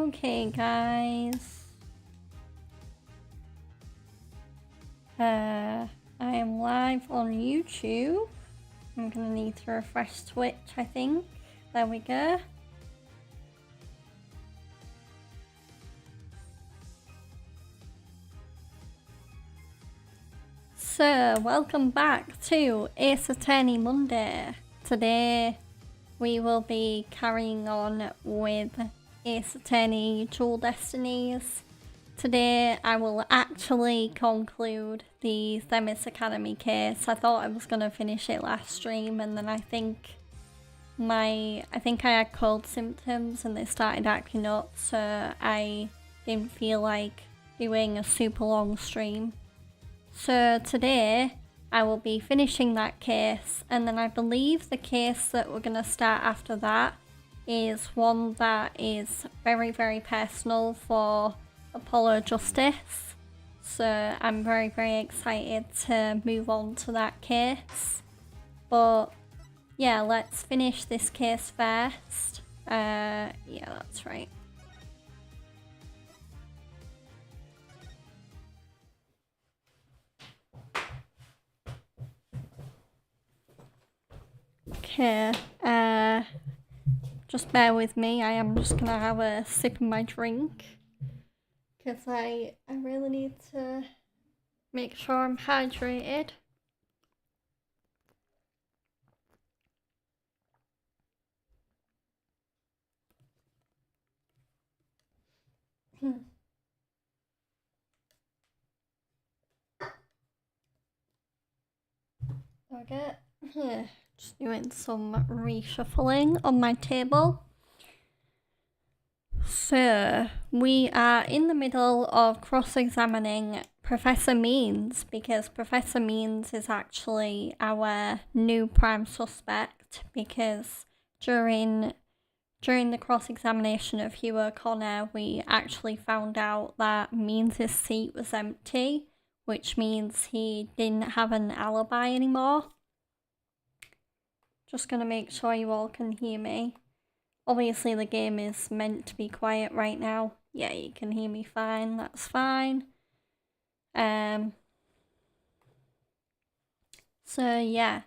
Okay, guys. I am live on YouTube. I'm gonna need to refresh Twitch, I think. There we go. So, welcome back to Ace Attorney Monday. Today, we will be carrying on with Ace Attorney Dual Destinies. Today, I will actually conclude the Themis Academy case. I thought I was going to finish it last stream, and then I think I had cold symptoms and they started acting up, so I didn't feel like doing a super long stream. So today, I will be finishing that case, and then I believe the case that we're going to start after that is one that is very, very personal for Apollo Justice. So I'm very, very excited to move on to that case. But yeah, let's finish this case first. Yeah, that's right. Okay, just bear with me. I am just gonna have a sip of my drink because I really need to make sure I'm hydrated. Okay, just doing some reshuffling on my table. So, we are in the middle of cross-examining Professor Means, because Professor Means is actually our new prime suspect, because during the cross-examination of Hugh O'Connor, we actually found out that Means' seat was empty, which means he didn't have an alibi anymore. Just gonna make sure you all can hear me. Obviously the game is meant to be quiet right now. Yeah, you can hear me fine, that's fine. So yeah.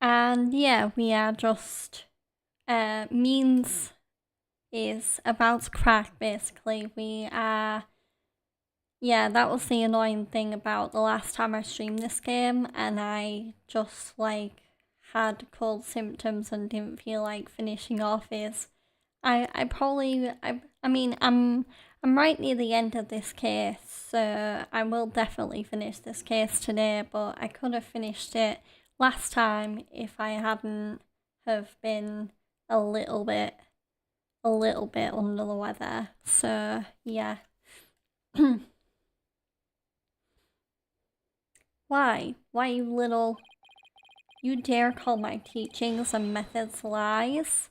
And yeah, we are just, Means is about to crack, basically. We are, yeah, that was the annoying thing about the last time I streamed this game, and I just, like, had cold symptoms and didn't feel like finishing off is, I mean, I'm right near the end of this case, so I will definitely finish this case today, but I could have finished it last time if I hadn't have been a little bit under the weather. So yeah. Why you dare call my teachings and methods lies?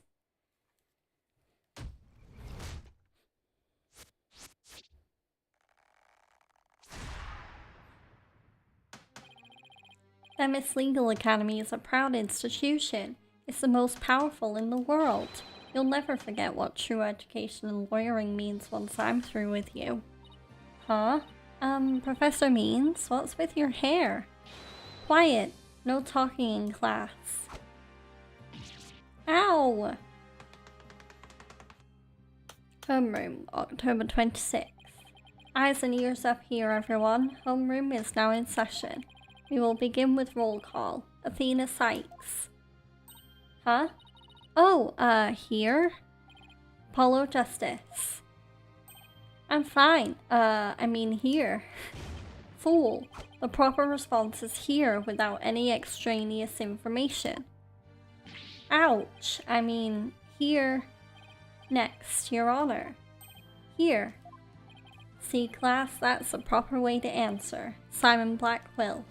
Themis Legal Academy is a proud institution. It's the most powerful in the world. You'll never forget what true education and lawyering means once I'm through with you. Huh? Professor Means, what's with your hair? Quiet. No talking in class. Ow! Homeroom, October 26th. Eyes and ears up here, everyone. Homeroom is now in session. We will begin with roll call. Athena Sykes. Huh? Oh, here? Apollo Justice. I'm fine. I mean here. Fool. The proper response is here without any extraneous information. Ouch. I mean, here. Next, Your Honor. Here. See, class, that's the proper way to answer. Simon Blackquill.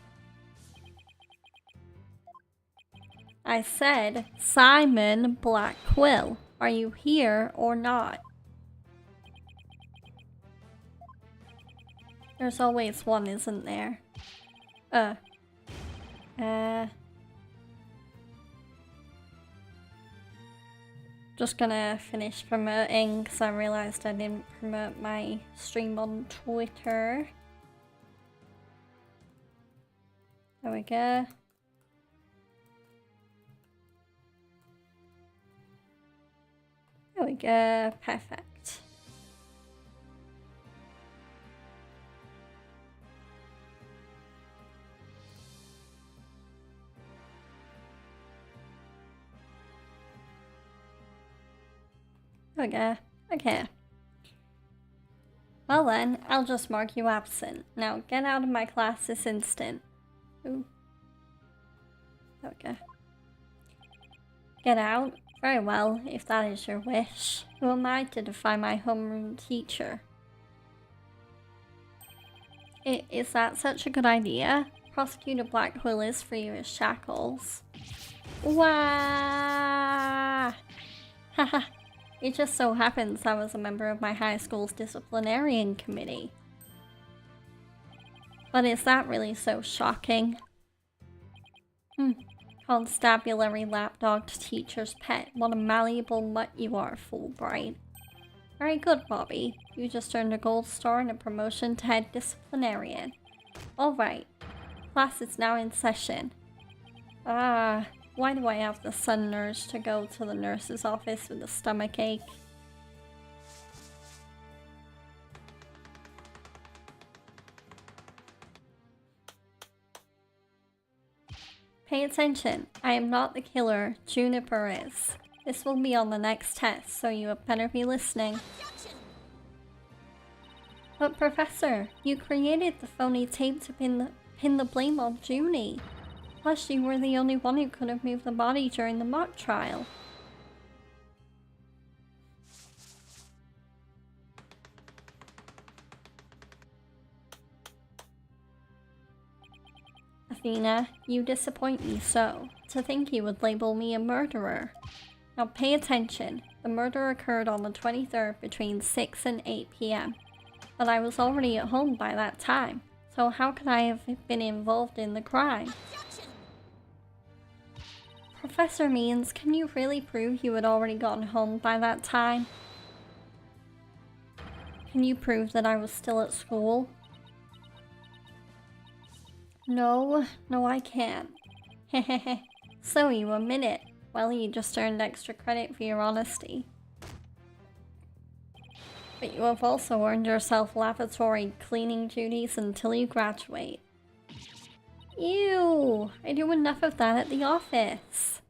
I said Simon Blackquill. Are you here or not? There's always one, isn't there? Just gonna finish promoting because I realized I didn't promote my stream on Twitter. There we go. There we go. Perfect. There we go. Okay. Well then, I'll just mark you absent. Now get out of my class this instant. Ooh. There we go. Get out? Very well, if that is your wish. Who am I to defy my homeroom teacher? Is that such a good idea? Prosecutor Blackwell is free of his shackles. Wah! Haha. It just so happens I was a member of my high school's disciplinarian committee. But is that really so shocking? Constabulary lapdogged teacher's pet. What a malleable mutt you are, Fulbright. Very good, Bobby. You just earned a gold star and a promotion to head disciplinarian. Alright. Class is now in session. Why do I have the sudden urge to go to the nurse's office with a stomach ache? Pay attention. I am not the killer. Juniper is. This will be on the next test, so you had better be listening. But Professor, you created the phony tape to pin the blame on Junie. Plus, you were the only one who could have moved the body during the mock trial. Athena, you disappoint me so. To think you would label me a murderer. Now pay attention. The murder occurred on the 23rd between 6 and 8 p.m. But I was already at home by that time. So how could I have been involved in the crime? Professor Means, can you really prove you had already gotten home by that time? Can you prove that I was still at school? No, I can't. Hehehe. So you admit it. Well, you just earned extra credit for your honesty. But you have also earned yourself lavatory cleaning duties until you graduate. Ew! I do enough of that at the office.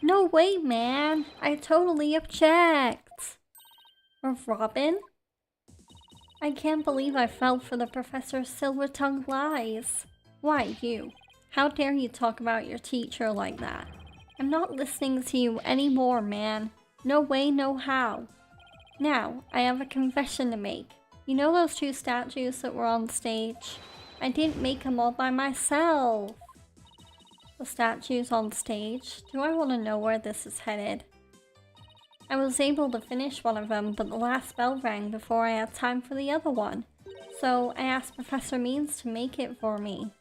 No way, man! I totally object! Robin? I can't believe I fell for the Professor's silver-tongued lies. Why, you? How dare you talk about your teacher like that? I'm not listening to you anymore, man. No way, no how. Now, I have a confession to make. You know those two statues that were on stage? I didn't make them all by myself. The statues on stage? Do I want to know where this is headed? I was able to finish one of them, but the last bell rang before I had time for the other one. So I asked Professor Means to make it for me.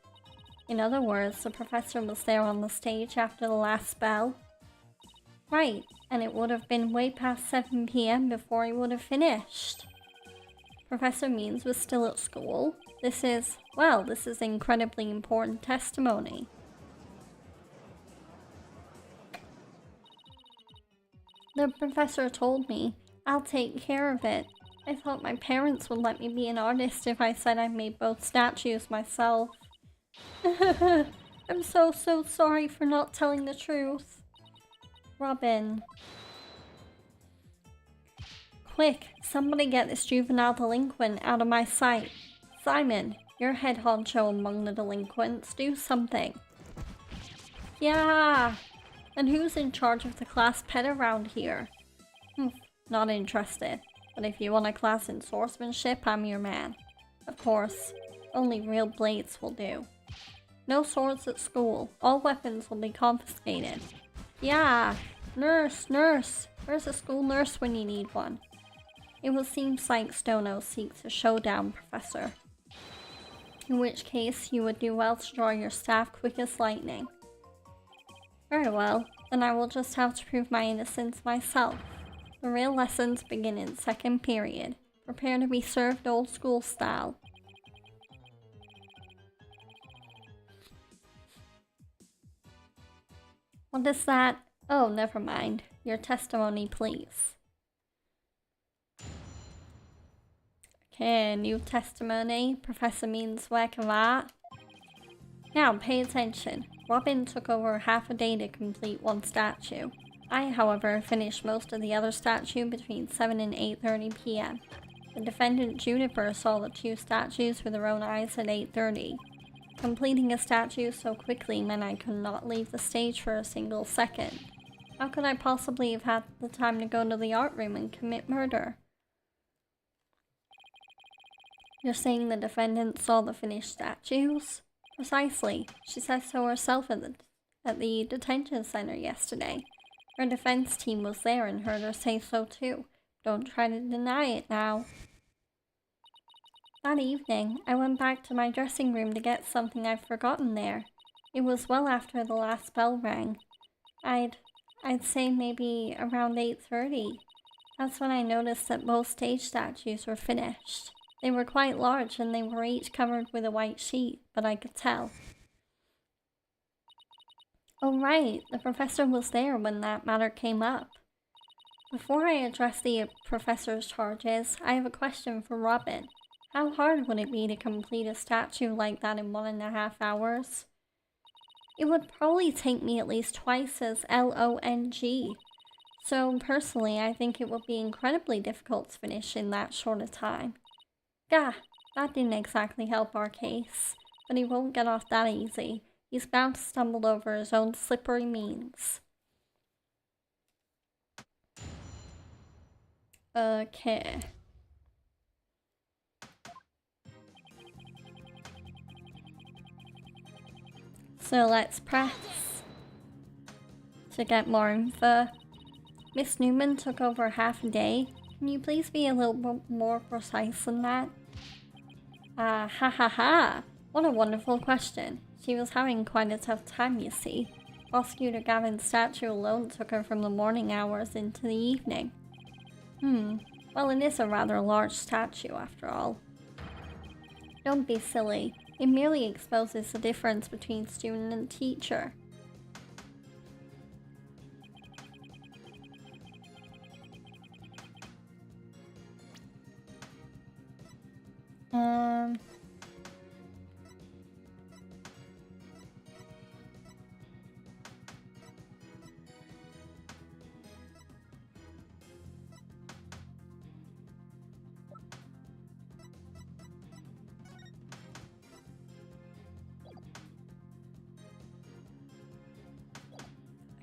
In other words, the professor was there on the stage after the last bell. Right, and it would have been way past 7 p.m. before he would have finished. Professor Means was still at school. This is incredibly important testimony. The professor told me, I'll take care of it. I thought my parents would let me be an artist if I said I made both statues myself. I'm so sorry for not telling the truth. Robin. Quick, somebody get this juvenile delinquent out of my sight. Simon, you're head honcho among the delinquents. Do something. Yeah! And who's in charge of the class pet around here? Not interested. But if you want a class in swordsmanship, I'm your man. Of course, only real blades will do. No swords at school. All weapons will be confiscated. Yeah! Nurse! Where's a school nurse when you need one? It would seem Sykes Dono seeks a showdown, Professor. In which case, you would do well to draw your staff quick as lightning. Very well, then I will just have to prove my innocence myself. The real lessons begin in second period. Prepare to be served old school style. What is that? Oh, never mind. Your testimony, please. Okay, new testimony. Professor Mean's work of art. Now, pay attention. Robin took over half a day to complete one statue. I, however, finished most of the other statue between 7 and 8:30 p.m. The defendant Juniper saw the two statues with her own eyes at 8:30. Completing a statue so quickly meant I could not leave the stage for a single second. How could I possibly have had the time to go to the art room and commit murder? You're saying the defendant saw the finished statues? Precisely. She said so herself at the detention center yesterday. Her defense team was there and heard her say so too. Don't try to deny it now. That evening, I went back to my dressing room to get something I'd forgotten there. It was well after the last bell rang. I'd say maybe around 8:30. That's when I noticed that both stage statues were finished. They were quite large and they were each covered with a white sheet, but I could tell. Oh right, the professor was there when that matter came up. Before I address the professor's charges, I have a question for Robin. How hard would it be to complete a statue like that in 1.5 hours? It would probably take me at least twice as long. So personally, I think it would be incredibly difficult to finish in that short a time. Gah, that didn't exactly help our case, but he won't get off that easy. He's bound to stumble over his own slippery means. Okay. So let's press to get more info. Miss Newman took over half a day. Can you please be a little bit more precise than that? Ha ha ha. What a wonderful question. She was having quite a tough time, you see. Prosecutor Gavin's statue alone took her from the morning hours into the evening. Well, it is a rather large statue after all. Don't be silly. It merely exposes the difference between student and teacher.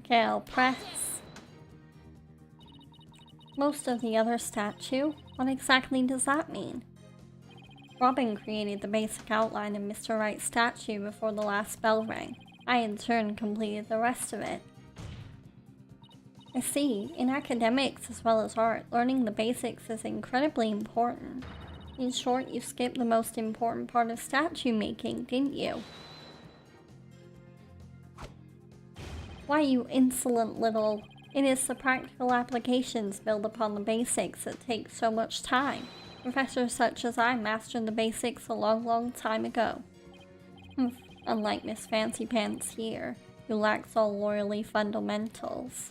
Okay, I'll press most of the other statue. What exactly does that mean? Robin created the basic outline of Mr. Wright's statue before the last bell rang. I in turn completed the rest of it. I see. In academics as well as art, learning the basics is incredibly important. In short, you skipped the most important part of statue making, didn't you? Why, you insolent little... It is the practical applications built upon the basics that take so much time. Professors such as I mastered the basics a long time ago. Unlike Miss Fancy Pants here, who lacks all loyally fundamentals.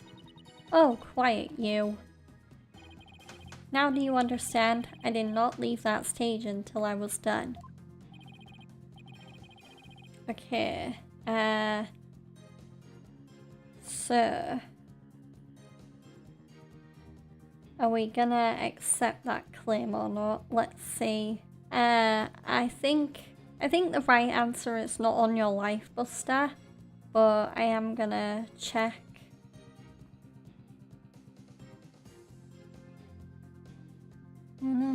Oh, quiet you. Now do you understand? I did not leave that stage until I was done. Okay, so... Are we gonna accept that claim or not? Let's see. I think the right answer is not on your life, Buster, but I am gonna check. No.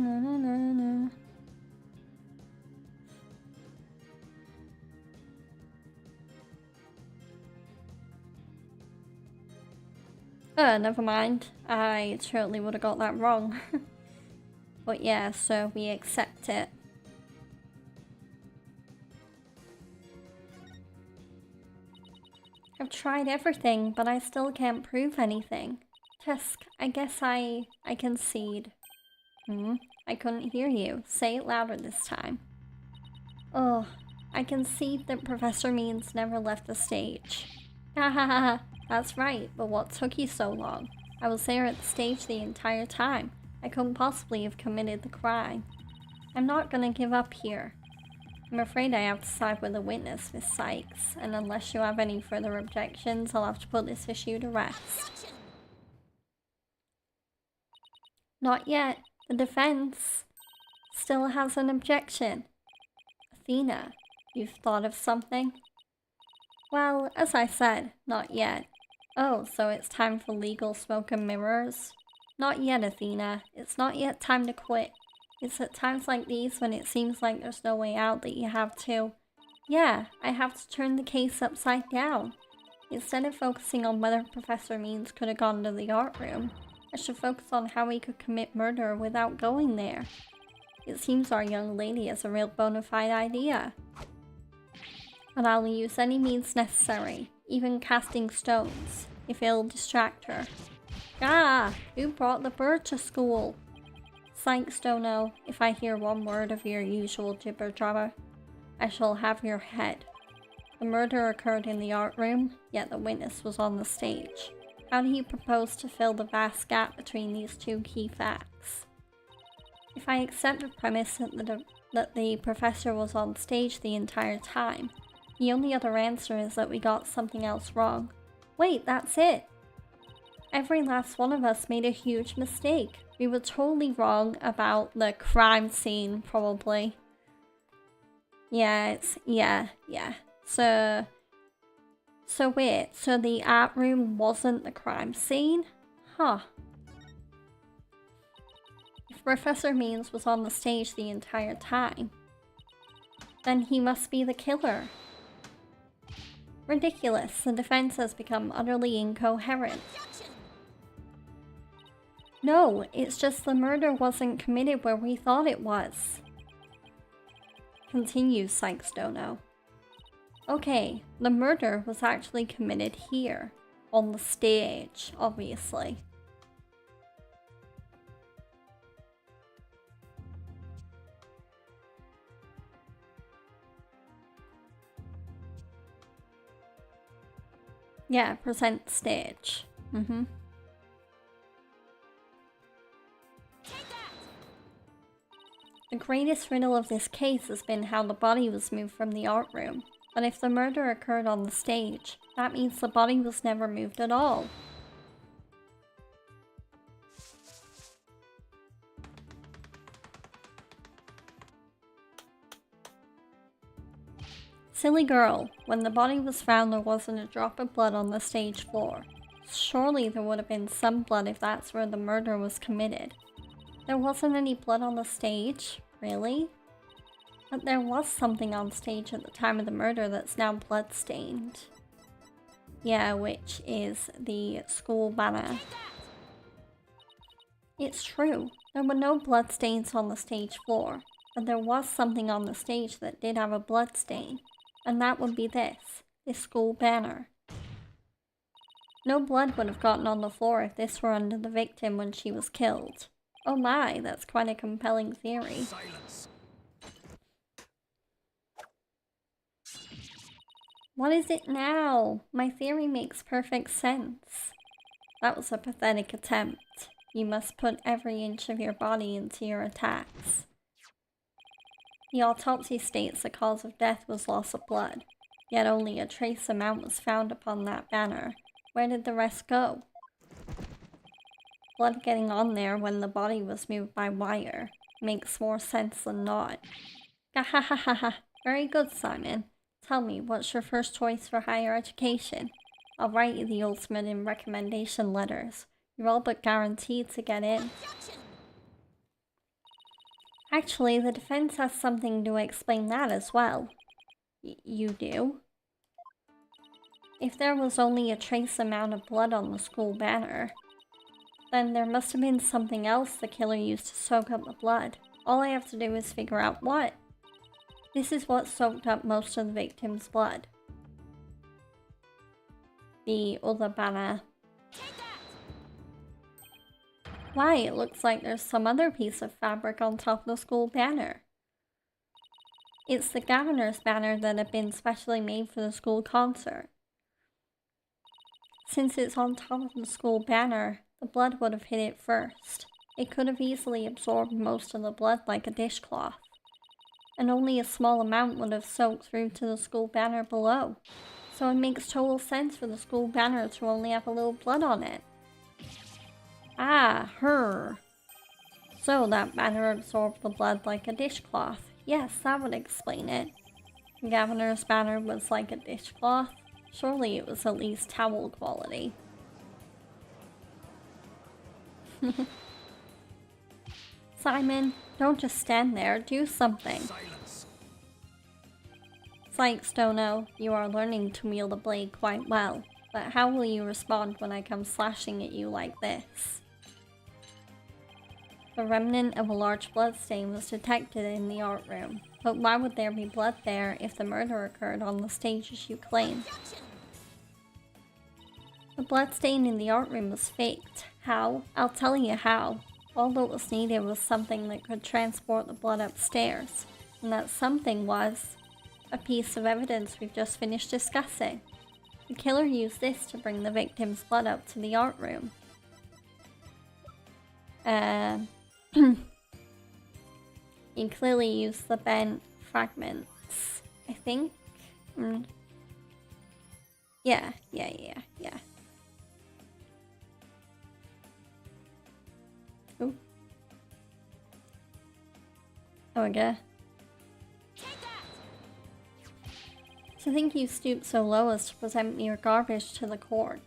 Never mind. I totally would have got that wrong. But yeah, so we accept it. I've tried everything, but I still can't prove anything. Tesk, I guess I concede. I couldn't hear you. Say it louder this time. Oh, I concede that Professor Means never left the stage. Ha ha ha ha. That's right, but what took you so long? I was there at the stage the entire time. I couldn't possibly have committed the crime. I'm not gonna give up here. I'm afraid I have to side with the witness, Miss Sykes, and unless you have any further objections, I'll have to put this issue to rest. Not yet. The defense still has an objection. Athena, you've thought of something? Well, as I said, not yet. Oh, so it's time for legal smoke and mirrors? Not yet, Athena. It's not yet time to quit. It's at times like these when it seems like there's no way out that you have to... Yeah, I have to turn the case upside down. Instead of focusing on whether Professor Means could have gone to the art room, I should focus on how he could commit murder without going there. It seems our young lady has a real bona fide idea. But I'll use any means necessary, even casting stones, if it'll distract her. Ah! Who brought the bird to school? Sykes don't know. If I hear one word of your usual jibber-jabber, I shall have your head. The murder occurred in the art room, yet the witness was on the stage. How do you propose to fill the vast gap between these two key facts? If I accept the premise that the professor was on stage the entire time, the only other answer is that we got something else wrong. Wait, that's it! Every last one of us made a huge mistake. We were totally wrong about the crime scene, probably. Yeah. So wait, so the art room wasn't the crime scene? Huh. If Professor Means was on the stage the entire time, then he must be the killer. Ridiculous, the defense has become utterly incoherent. No, it's just the murder wasn't committed where we thought it was. Continues Sykes Dono. Okay, the murder was actually committed here. On the stage, obviously. Yeah, present stage. The greatest riddle of this case has been how the body was moved from the art room. But if the murder occurred on the stage, that means the body was never moved at all. Silly girl, when the body was found there wasn't a drop of blood on the stage floor. Surely there would have been some blood if that's where the murder was committed. There wasn't any blood on the stage? Really? But there was something on stage at the time of the murder that's now blood-stained. Yeah, which is the school banner. It's true. There were no blood stains on the stage floor, but there was something on the stage that did have a blood stain, and that would be this school banner. No blood would have gotten on the floor if this were under the victim when she was killed. Oh my, that's quite a compelling theory. Silence. What is it now? My theory makes perfect sense. That was a pathetic attempt. You must put every inch of your body into your attacks. The autopsy states the cause of death was loss of blood, yet only a trace amount was found upon that banner. Where did the rest go? Blood getting on there when the body was moved by wire makes more sense than not. Gahahaha. Very good, Simon. Tell me, what's your first choice for higher education? I'll write you the ultimate in recommendation letters. You're all but guaranteed to get in. Actually, the defense has something to explain that as well. You do? If there was only a trace amount of blood on the school banner, then there must have been something else the killer used to soak up the blood. All I have to do is figure out what. This is what soaked up most of the victim's blood. the other banner. Why, it looks like there's some other piece of fabric on top of the school banner. It's the governor's banner that had been specially made for the school concert. Since it's on top of the school banner, the blood would have hit it first. It could have easily absorbed most of the blood like a dishcloth, and only a small amount would have soaked through to the school banner below. So it makes total sense for the school banner to only have a little blood on it. Ah, her. So that banner absorbed the blood like a dishcloth. Yes, that would explain it. The governor's banner was like a dishcloth. Surely it was at least towel quality. Simon, don't just stand there, do something. Silence. Psych, Stono, you are learning to wield a blade quite well, but how will you respond when I come slashing at you like this? The remnant of a large bloodstain was detected in the art room, but why would there be blood there if the murder occurred on the stage as you claim? The bloodstain in the art room was faked. How? I'll tell you how. All that was needed was something that could transport the blood upstairs, and that something was a piece of evidence we've just finished discussing. The killer used this to bring the victim's blood up to the art room. He clearly used the bent fragments, I think. Yeah. Ooh. Oh, okay. To think you stooped so low as to present me your garbage to the court.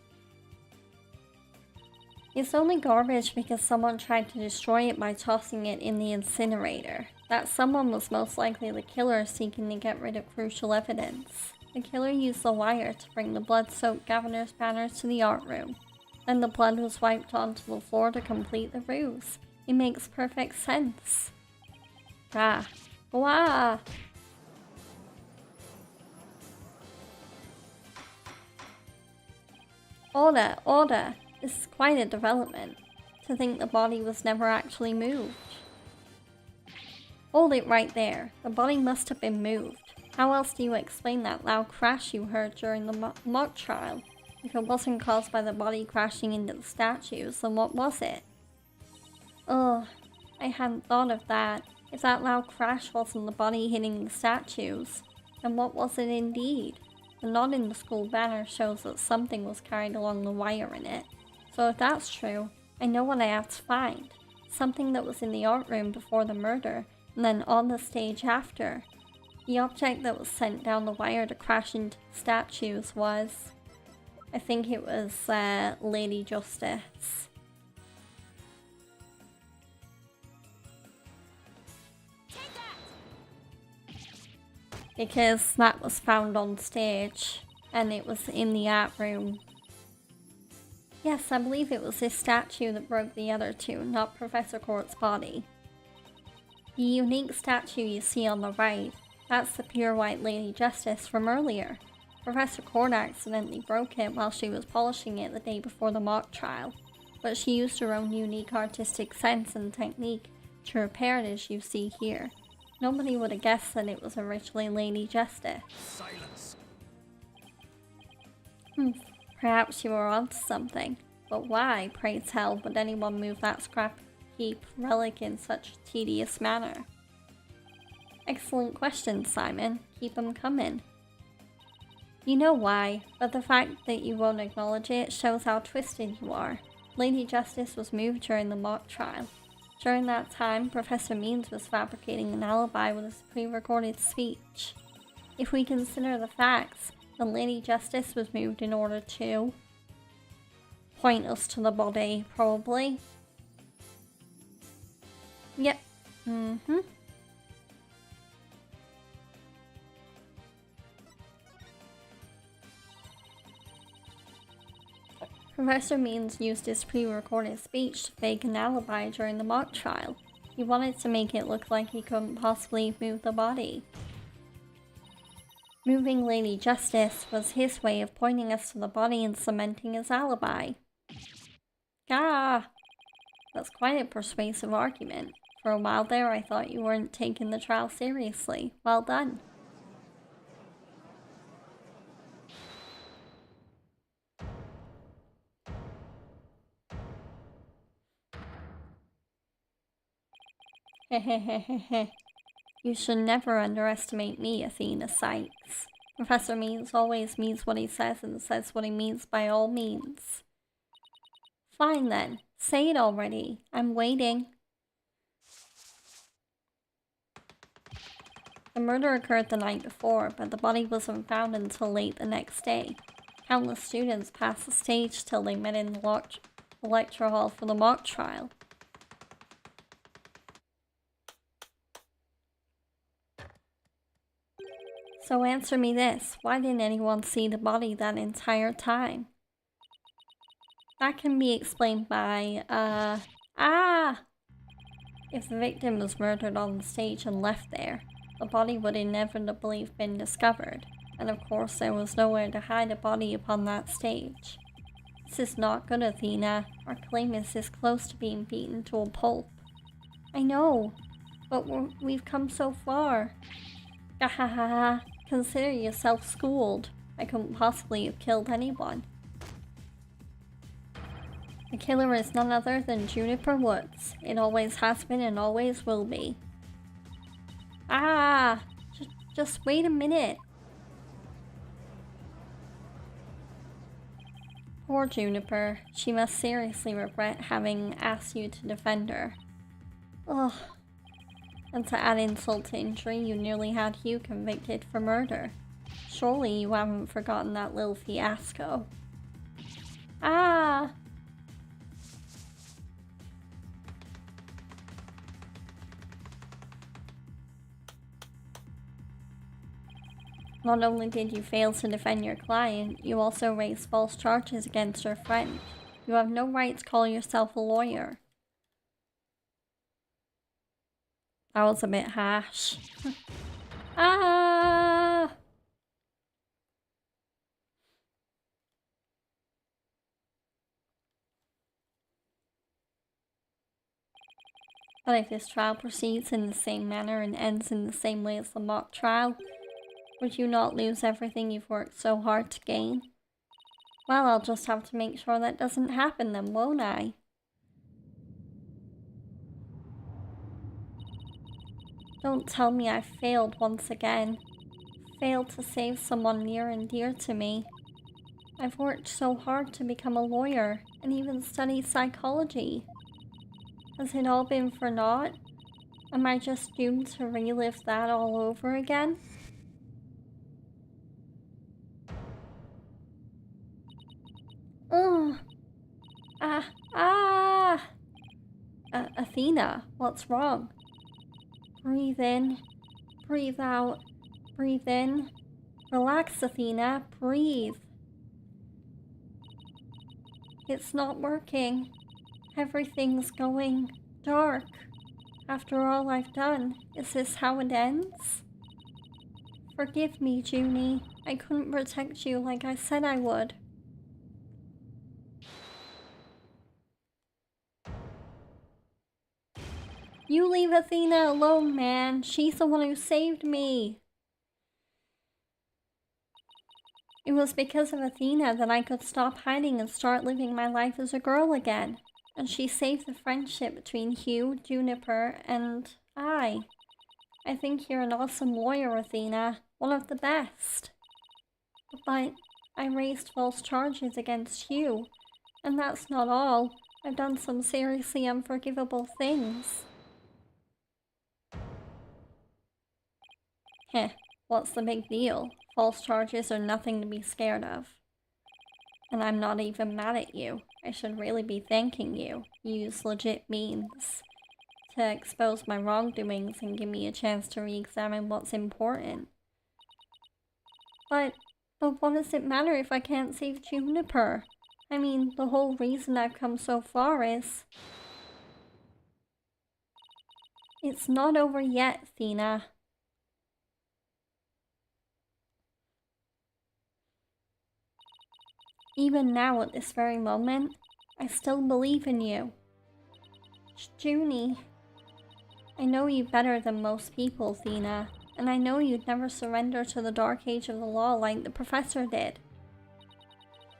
It's only garbage because someone tried to destroy it by tossing it in the incinerator. That someone was most likely the killer seeking to get rid of crucial evidence. The killer used the wire to bring the blood-soaked governor's banner to the art room. Then the blood was wiped onto the floor to complete the ruse. It makes perfect sense. Ah. Wah! Order, order! This is quite a development. To think the body was never actually moved. Hold it right there. The body must have been moved. How else do you explain that loud crash you heard during the mock trial? If it wasn't caused by the body crashing into the statues, then what was it? Ugh, I hadn't thought of that. If that loud crash wasn't the body hitting the statues, then what was it indeed? The knot in the school banner shows that something was carried along the wire in it. So if that's true, I know what I have to find. Something that was in the art room before the murder, and then on the stage after. The object that was sent down the wire to crash into the statues was... I think it was Lady Justice. Because that was found on stage, and it was in the art room. Yes, I believe it was this statue that broke the other two, not Professor Court's body. The unique statue you see on the right, that's the pure white Lady Justice from earlier. Professor Court accidentally broke it while she was polishing it the day before the mock trial, but she used her own unique artistic sense and technique to repair it as you see here. Nobody would have guessed that it was originally Lady Justice. Silence. Perhaps you were onto something, but why, pray tell, would anyone move that scrap heap relic in such a tedious manner? Excellent question, Simon. Keep 'em coming. You know why, but the fact that you won't acknowledge it shows how twisted you are. Lady Justice was moved during the mock trial. During that time, Professor Means was fabricating an alibi with his pre-recorded speech. If we consider the facts, then Lady Justice was moved in order to point us to the body, probably. Yep. Professor Means used his pre-recorded speech to fake an alibi during the mock trial. He wanted to make it look like he couldn't possibly move the body. Moving Lady Justice was his way of pointing us to the body and cementing his alibi. Ah! That's quite a persuasive argument. For a while there, I thought you weren't taking the trial seriously. Well done. Hehehehe. You should never underestimate me, Athena Sykes. Professor Means always means what he says and says what he means by all means. Fine then. Say it already. I'm waiting. The murder occurred the night before, but the body wasn't found until late the next day. Countless students passed the stage till they met in the lecture hall for the mock trial. So answer me this, why didn't anyone see the body that entire time? That can be explained by, if the victim was murdered on the stage and left there, the body would inevitably have been discovered, and of course there was nowhere to hide a body upon that stage. This is not good, Athena. Our claim is this close to being beaten to a pulp. I know, but we've come so far. Gahahaha. Consider yourself schooled. I couldn't possibly have killed anyone. The killer is none other than Juniper Woods. It always has been and always will be. Just wait a minute. Poor Juniper. She must seriously regret having asked you to defend her. Ugh. And to add insult to injury, you nearly had Hugh convicted for murder. Surely you haven't forgotten that little fiasco. Not only did you fail to defend your client, you also raised false charges against your friend. You have no right to call yourself a lawyer. That was a bit harsh. But if this trial proceeds in the same manner and ends in the same way as the mock trial, would you not lose everything you've worked so hard to gain? Well, I'll just have to make sure that doesn't happen then, won't I? Don't tell me I failed once again. Failed to save someone near and dear to me. I've worked so hard to become a lawyer and even study psychology. Has it all been for naught? Am I just doomed to relive that all over again? Ugh. Athena, what's wrong? Breathe in, breathe out, breathe in. Relax, Athena, breathe. It's not working. Everything's going dark. After all I've done, is this how it ends? Forgive me, Junie. I couldn't protect you like I said I would. You leave Athena alone, man. She's the one who saved me. It was because of Athena that I could stop hiding and start living my life as a girl again. And she saved the friendship between Hugh, Juniper, and I. I think you're an awesome lawyer, Athena. One of the best. But I raised false charges against Hugh. And that's not all. I've done some seriously unforgivable things. Heh, what's the big deal? False charges are nothing to be scared of. And I'm not even mad at you. I should really be thanking you. You use legit means to expose my wrongdoings and give me a chance to re-examine what's important. But what does it matter if I can't save Juniper? I mean, the whole reason I've come so far is... It's not over yet, Athena. Even now, at this very moment, I still believe in you. Junie, I know you better than most people, Thena, and I know you'd never surrender to the dark age of the law like the professor did.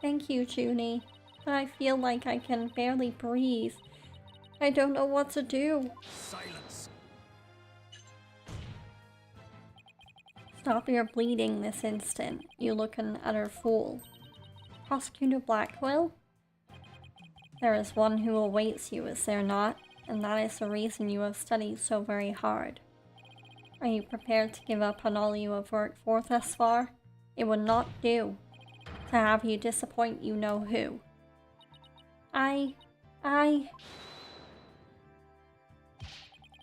Thank you, Junie, but I feel like I can barely breathe. I don't know what to do. Silence. Stop your bleeding this instant. You look an utter fool. Prosecutor Blackwell? There is one who awaits you, is there not? And that is the reason you have studied so very hard. Are you prepared to give up on all you have worked for thus far? It would not do to have you disappoint you know who.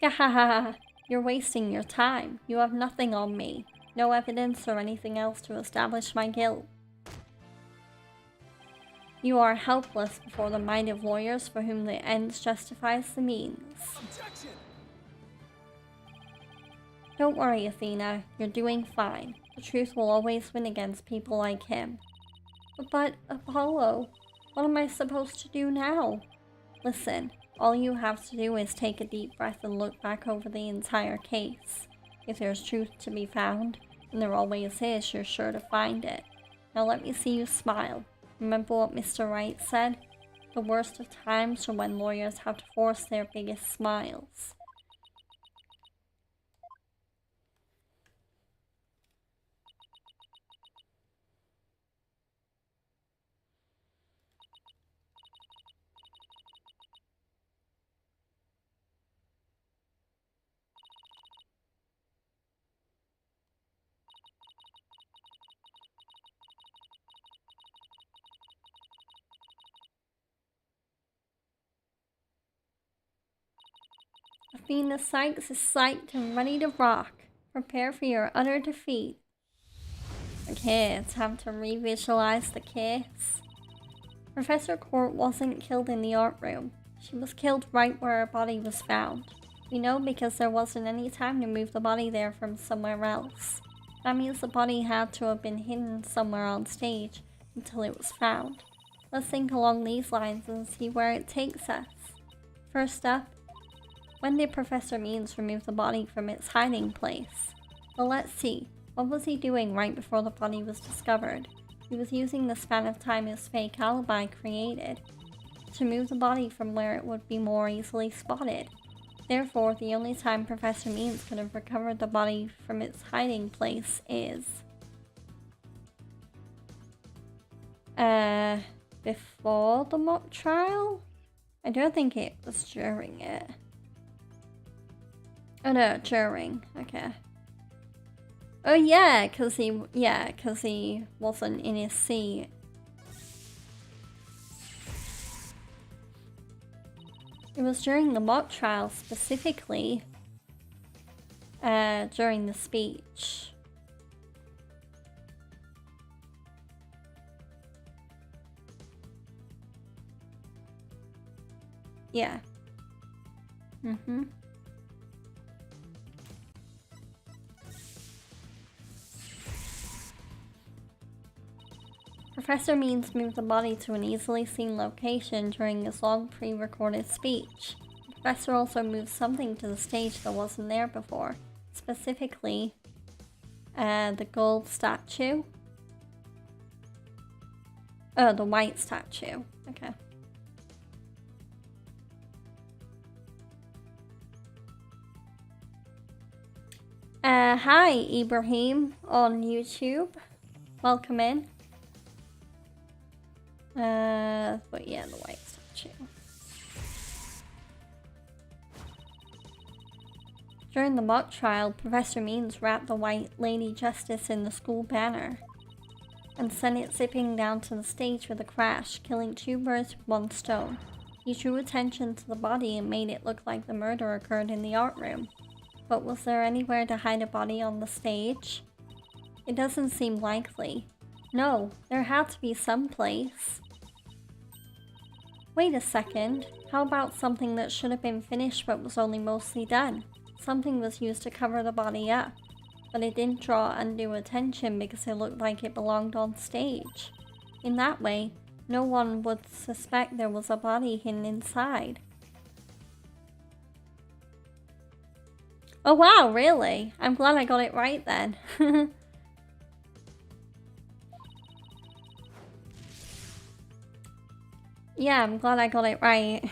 Gahaha! You're wasting your time. You have nothing on me. No evidence or anything else to establish my guilt. You are helpless before the might of lawyers for whom the ends justifies the means. Objection! Don't worry, Athena. You're doing fine. The truth will always win against people like him. But, Apollo, what am I supposed to do now? Listen, all you have to do is take a deep breath and look back over the entire case. If there's truth to be found, and there always is, you're sure to find it. Now let me see you smile. Remember what Mr. Wright said? The worst of times are when lawyers have to force their biggest smiles. Athena Sykes is psyched and ready to rock. Prepare for your utter defeat. Okay, it's time to revisualize the case. Professor Court wasn't killed in the art room. She was killed right where her body was found. We know because there wasn't any time to move the body there from somewhere else. That means the body had to have been hidden somewhere on stage until it was found. Let's think along these lines and see where it takes us. First up, when did Professor Means remove the body from its hiding place? Well, let's see. What was he doing right before the body was discovered? He was using the span of time his fake alibi created to move the body from where it would be more easily spotted. Therefore, the only time Professor Means could have recovered the body from its hiding place is before the mock trial? I don't think it was during it. Oh no, during. Okay. Oh yeah, cause he wasn't in his seat. It was during the mock trial, specifically during the speech. Yeah. Professor Means moved the body to an easily seen location during his long pre-recorded speech. The professor also moved something to the stage that wasn't there before, specifically the gold statue. Oh, the white statue. Okay. Hi, Ibrahim on YouTube. Welcome in. But yeah, the white statue. During the mock trial, Professor Means wrapped the White Lady Justice in the school banner and sent it zipping down to the stage with a crash, killing 2 birds with 1 stone. He drew attention to the body and made it look like the murder occurred in the art room. But was there anywhere to hide a body on the stage? It doesn't seem likely. No, there had to be some place. Wait a second, how about something that should have been finished but was only mostly done? Something was used to cover the body up, but it didn't draw undue attention because it looked like it belonged on stage. In that way, no one would suspect there was a body hidden inside. Oh wow, really? I'm glad I got it right then. Yeah, I'm glad I got it right.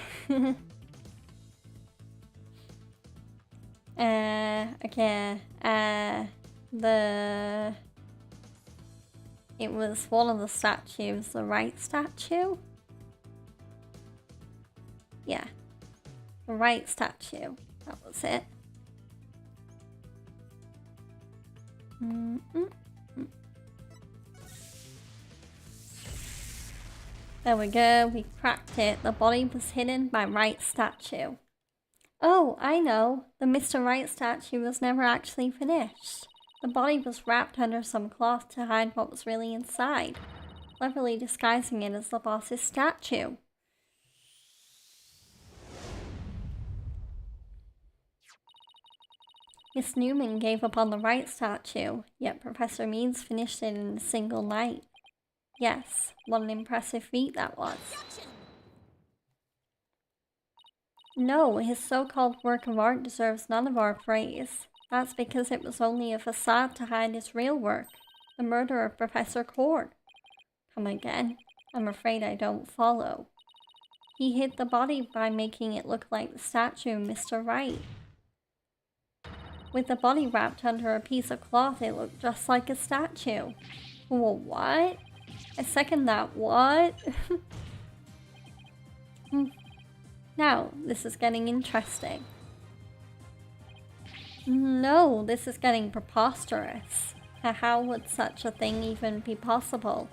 Okay. It was one of the statues, the right statue? Yeah. The right statue. That was it. There we go, we cracked it. The body was hidden by right statue. Oh, I know. The Mr. Right statue was never actually finished. The body was wrapped under some cloth to hide what was really inside, cleverly disguising it as the boss's statue. Miss Newman gave up on the right statue, yet Professor Means finished it in a single night. Yes, what an impressive feat that was. No, his so-called work of art deserves none of our praise. That's because it was only a facade to hide his real work, the murder of Professor Cord. Come again? I'm afraid I don't follow. He hid the body by making it look like the statue of Mr. Right. With the body wrapped under a piece of cloth, it looked just like a statue. Well, what? I second that. What? Now, this is getting interesting. No, this is getting preposterous. How would such a thing even be possible?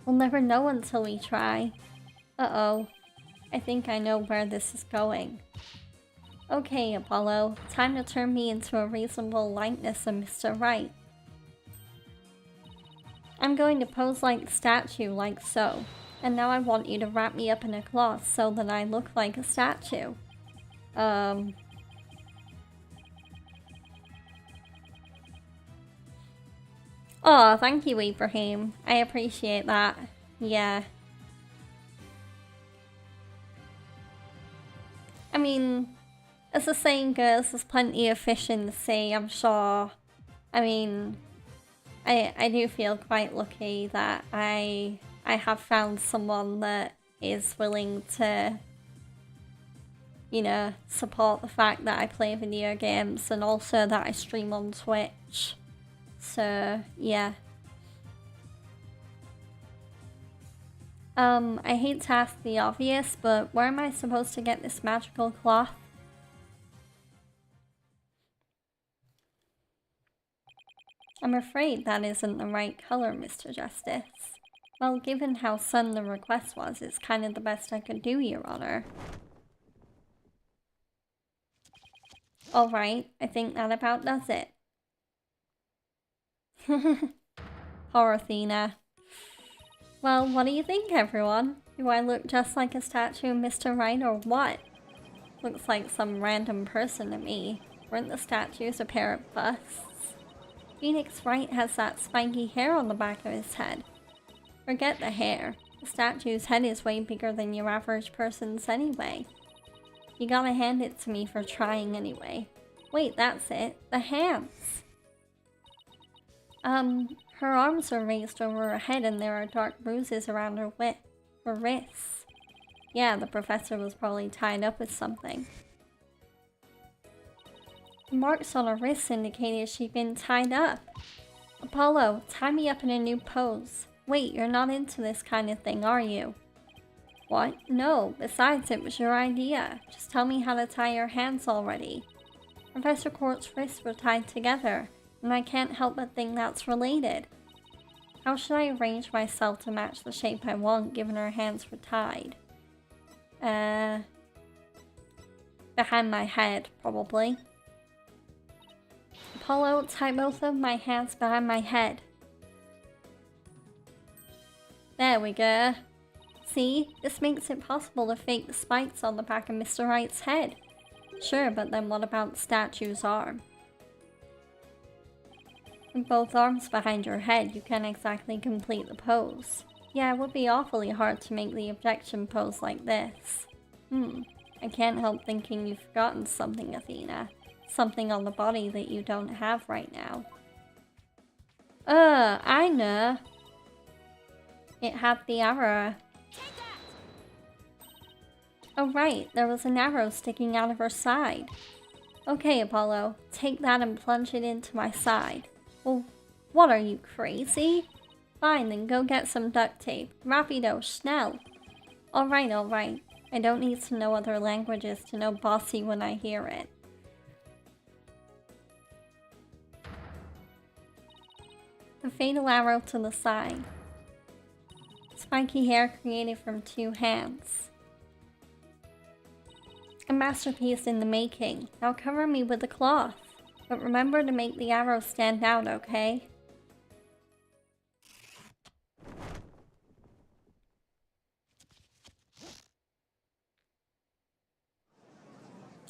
We'll never know until we try. Uh-oh. I think I know where this is going. Okay, Apollo. Time to turn me into a reasonable likeness of Mr. Right. I'm going to pose like a statue, like so. And now I want you to wrap me up in a cloth so that I look like a statue. Oh, thank you, Ibrahim. I appreciate that. Yeah. I mean, as the saying goes, there's plenty of fish in the sea, I'm sure. I mean, I do feel quite lucky that I have found someone that is willing to, you know, support the fact that I play video games and also that I stream on Twitch. So, yeah. I hate to ask the obvious, but where am I supposed to get this magical cloth? I'm afraid that isn't the right color, Mr. Justice. Well, given how sudden the request was, it's kind of the best I could do, Your Honor. Alright, I think that about does it. Poor Athena. Well, what do you think, everyone? Do I look just like a statue of Mr. Right or what? Looks like some random person to me. Weren't the statues a pair of busts? Phoenix Wright has that spiky hair on the back of his head. Forget the hair. The statue's head is way bigger than your average person's anyway. You gotta hand it to me for trying anyway. Wait, that's it. The hands! Her arms are raised over her head and there are dark bruises around her wrists. Yeah, the professor was probably tied up with something. The marks on her wrists indicated she'd been tied up. Apollo, tie me up in a new pose. Wait, you're not into this kind of thing, are you? What? No, besides it was your idea. Just tell me how to tie your hands already. Professor Quart's wrists were tied together, and I can't help but think that's related. How should I arrange myself to match the shape I want given her hands were tied? Behind my head, probably. Apollo, tie both of my hands behind my head. There we go. See, this makes it possible to fake the spikes on the back of Mr. Wright's head. Sure, but then what about the statue's arm? With both arms behind your head, you can't exactly complete the pose. Yeah, it would be awfully hard to make the objection pose like this. I can't help thinking you've forgotten something, Athena. Something on the body that you don't have right now. I know. It had the arrow. Oh right, there was an arrow sticking out of her side. Okay, Apollo, take that and plunge it into my side. Well, what are you, crazy? Fine, then go get some duct tape. Rapido, schnell. Alright. I don't need to know other languages to know bossy when I hear it. The fatal arrow to the side. Spiky hair created from 2 hands. A masterpiece in the making. Now cover me with a cloth. But remember to make the arrow stand out, okay?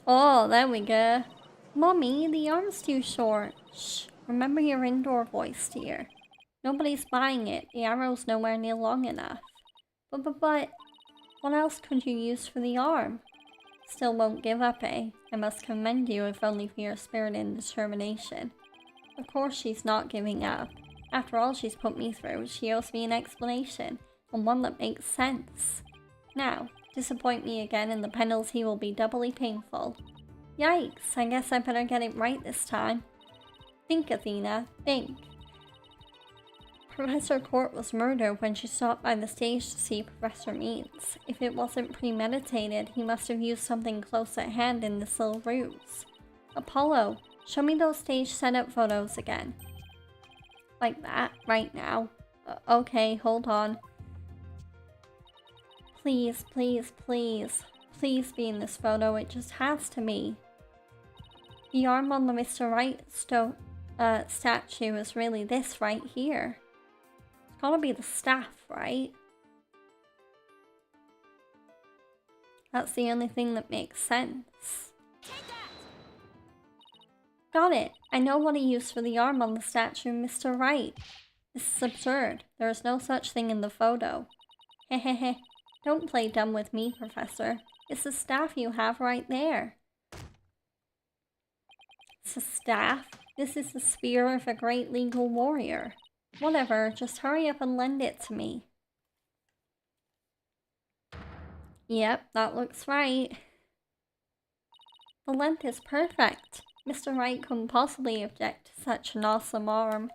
Oh, there we go. Mommy, the arm's too short. Shh, remember your indoor voice, dear. Nobody's buying it. The arrow's nowhere near long enough. But, what else could you use for the arm? Still won't give up, eh? I must commend you, if only for your spirit and determination. Of course she's not giving up. After all she's put me through, she owes me an explanation, and one that makes sense. Now, disappoint me again and the penalty will be doubly painful. Yikes, I guess I better get it right this time. Think, Athena, think. Professor Court was murdered when she stopped by the stage to see Professor Means. If it wasn't premeditated, he must have used something close at hand in this little ruse. Apollo, show me those stage setup photos again. Like that, right now. Okay, hold on. Please be in this photo, it just has to be. The arm on the Mr. Right statue is really this right here. It's gotta be the staff, right? That's the only thing that makes sense. Got it! I know what he used for the arm on the statue, Mr. Right. This is absurd. There is no such thing in the photo. Hehehe. Don't play dumb with me, Professor. It's the staff you have right there. It's a staff? This is the spear of a great legal warrior. Whatever, just hurry up and lend it to me. Yep, that looks right. The length is perfect. Mr. Wright couldn't possibly object to such an awesome arm.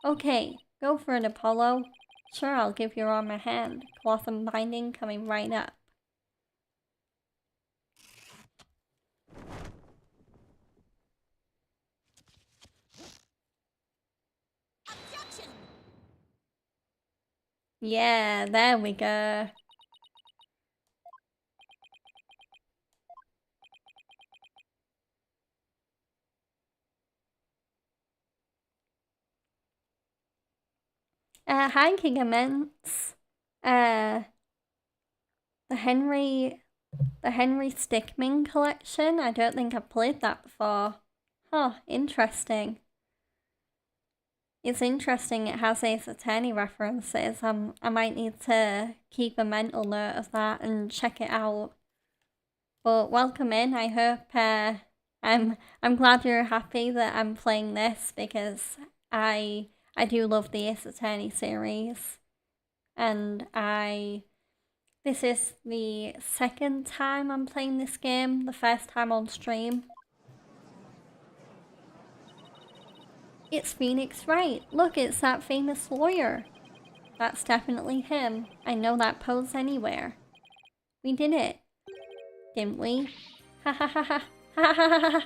Okay, go for it, Apollo. Sure, I'll give your arm a hand. Cloth and binding coming right up. Objection! Yeah, there we go. Hi, Gigaments. The Henry Stickmin collection. I don't think I've played that before. Huh, interesting. It's interesting it has Ace Attorney references. I might need to keep a mental note of that and check it out. But welcome in. I hope I'm glad you're happy that I'm playing this because I do love the Ace Attorney series, and this is the second time I'm playing this game, the first time on stream. It's Phoenix Wright. Look, it's that famous lawyer. That's definitely him. I know that pose anywhere. We did it, didn't we? Ha ha ha ha ha ha ha ha.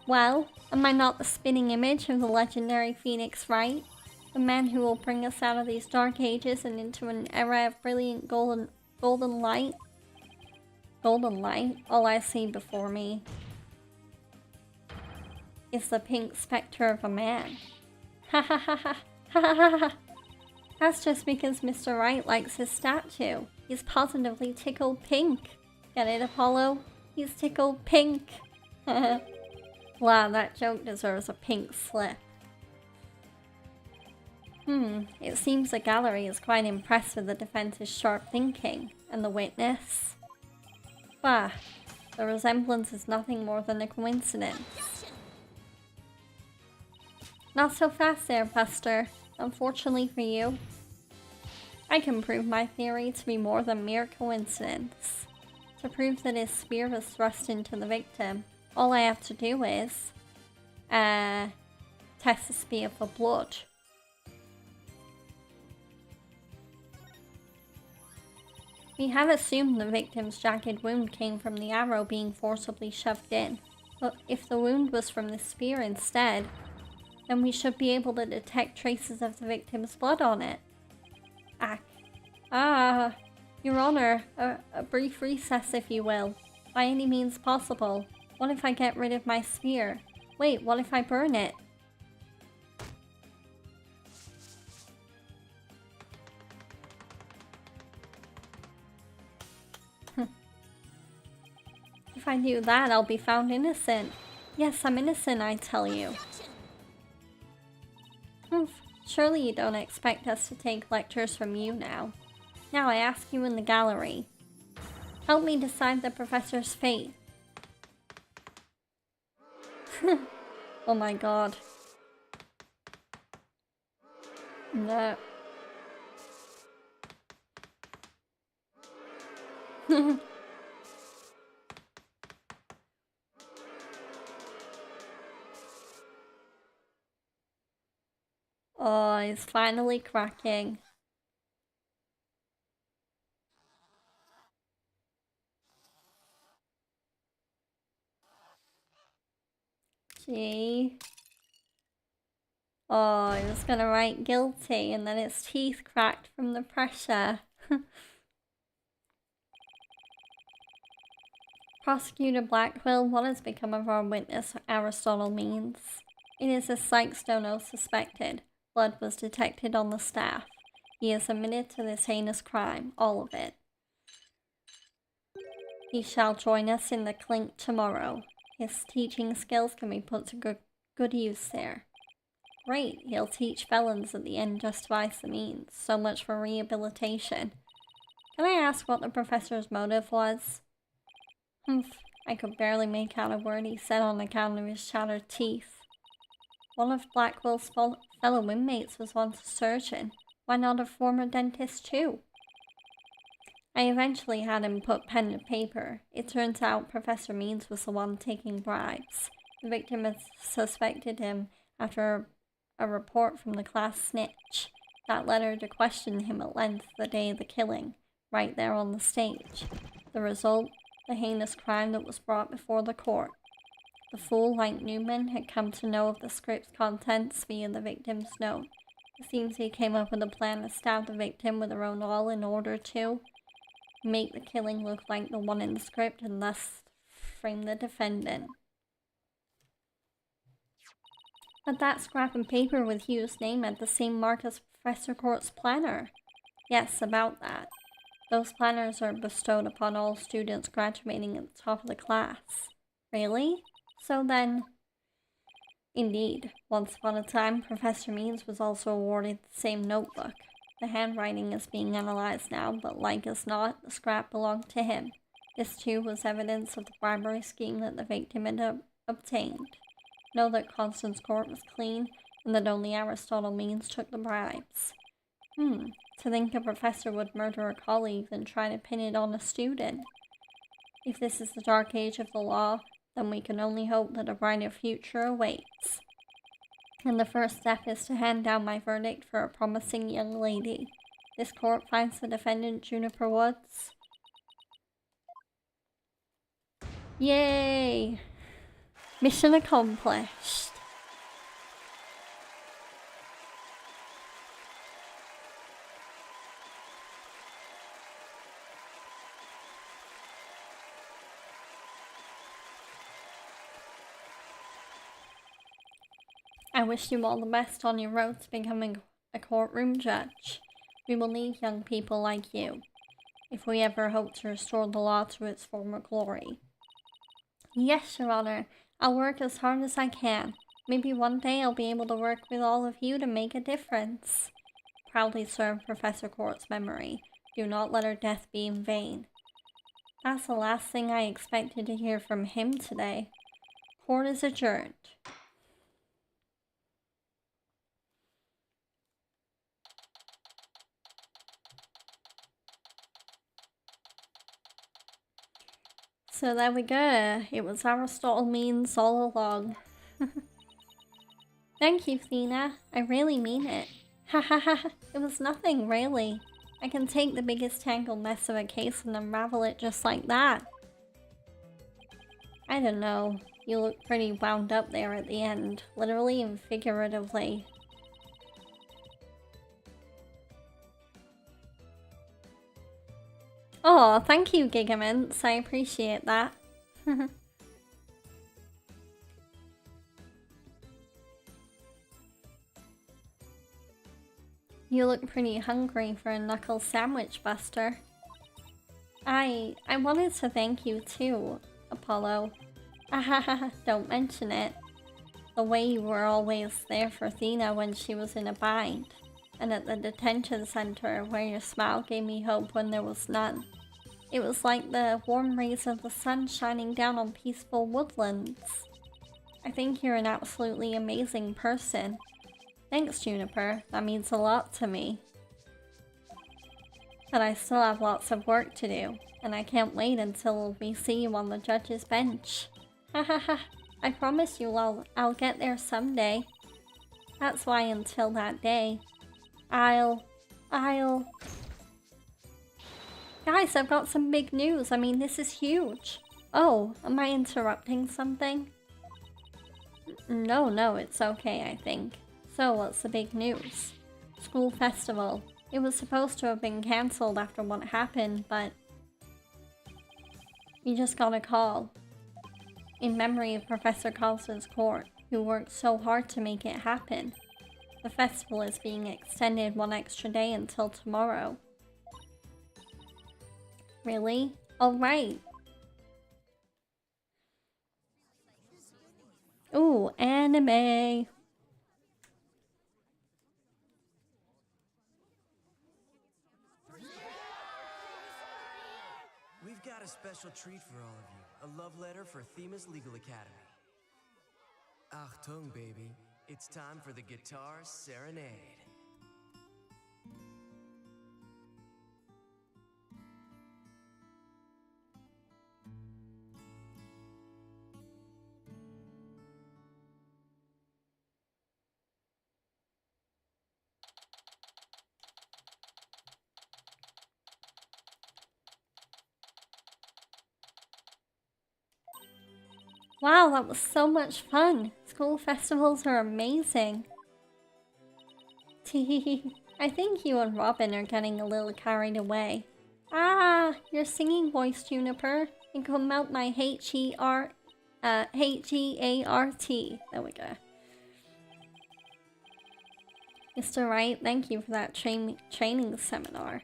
Well, am I not the spinning image of the legendary Phoenix Wright? The man who will bring us out of these dark ages and into an era of brilliant golden light. Golden light? All I see before me is the pink spectre of a man. Ha ha ha ha ha ha ha. That's just because Mr. Wright likes his statue. He's positively tickled pink. Get it, Apollo? He's tickled pink. Wow, that joke deserves a pink slip. It seems the gallery is quite impressed with the defense's sharp thinking, and the witness. Bah, the resemblance is nothing more than a coincidence. Not so fast there, Buster. Unfortunately for you, I can prove my theory to be more than mere coincidence. To prove that his spear was thrust into the victim, all I have to do is test the spear for blood. We have assumed the victim's jagged wound came from the arrow being forcibly shoved in, but if the wound was from the spear instead, then we should be able to detect traces of the victim's blood on it. Your Honor, a brief recess if you will. By any means possible. What if I get rid of my spear? Wait, what if I burn it? If I do that, I'll be found innocent. Yes, I'm innocent, I tell you. Surely you don't expect us to take lectures from you now. Now I ask you in the gallery. Help me decide the professor's fate. Oh my god. No. Oh, he's finally cracking. Gee. Oh, he was gonna write guilty and then his teeth cracked from the pressure. Prosecutor Blackwell, what has become of our witness, Aristotle Means? It is as Sykes-Stono suspected. Blood was detected on the staff. He is admitted to this heinous crime, all of it. He shall join us in the clink tomorrow. His teaching skills can be put to good use there. Great, he'll teach felons that the end justifies the means. So much for rehabilitation. Can I ask what the professor's motive was? I could barely make out a word he said on account of his shattered teeth. One of Blackwell's fellow inmates was once a surgeon. Why not a former dentist too? I eventually had him put pen to paper. It turns out Professor Means was the one taking bribes. The victim had suspected him after a report from the class snitch. That led her to question him at length the day of the killing, right there on the stage. The result? The heinous crime that was brought before the court. The fool, like Newman, had come to know of the script's contents via the victim's note. It seems he came up with a plan to stab the victim with her own awl in order to make the killing look like the one in the script and thus frame the defendant. But that scrap of paper with Hugh's name had the same mark as Professor Court's planner. Yes, about that. Those planners are bestowed upon all students graduating at the top of the class. Really? So then... Indeed, once upon a time, Professor Means was also awarded the same notebook. The handwriting is being analyzed now, but like as not, the scrap belonged to him. This too was evidence of the bribery scheme that the victim had obtained. Know that Constance Court was clean, and that only Aristotle Means took the bribes. To think a professor would murder a colleague and try to pin it on a student. If this is the dark age of the law, then we can only hope that a brighter future awaits. And the first step is to hand down my verdict for a promising young lady. This court finds the defendant Juniper Woods. Yay! Mission accomplished. I wish you all the best on your road to becoming a courtroom judge. We will need young people like you, if we ever hope to restore the law to its former glory. Yes, Your Honor. I'll work as hard as I can. Maybe one day I'll be able to work with all of you to make a difference. Proudly serve Professor Court's memory. Do not let her death be in vain. That's the last thing I expected to hear from him today. Court is adjourned. So there we go. It was Aristotle means all along. Thank you, Thena. I really mean it. Ha ha ha. It was nothing, really. I can take the biggest tangled mess of a case and unravel it just like that. I don't know. You look pretty wound up there at the end, literally and figuratively. Oh, thank you, Gigamints. I appreciate that. You look pretty hungry for a knuckle sandwich, Buster. I wanted to thank you too, Apollo. Ahaha, don't mention it. The way you were always there for Thena when she was in a bind. And at the detention center where your smile gave me hope when there was none. It was like the warm rays of the sun shining down on peaceful woodlands. I think you're an absolutely amazing person. Thanks, Juniper. That means a lot to me. But I still have lots of work to do, and I can't wait until we see you on the judge's bench. Hahaha, I promise you I'll get there someday. That's why until that day, I'll... Guys, I've got some big news. I mean, this is huge. Oh, am I interrupting something? No, it's okay, I think. So, what's the big news? School festival. It was supposed to have been cancelled after what happened, but... we just got a call. In memory of Professor Carlson's court, who worked so hard to make it happen. The festival is being extended one extra day until tomorrow. Really? Alright. Ooh, anime. We've got a special treat for all of you. A love letter for Themis Legal Academy. Achtung, baby. It's time for the Guitar Serenade. Wow, that was so much fun. School festivals are amazing. Teehee. I think you and Robin are getting a little carried away. Ah, your singing voice, Juniper. You can melt my H-E-A-R-T. There we go. Mr. Wright, thank you for that training seminar.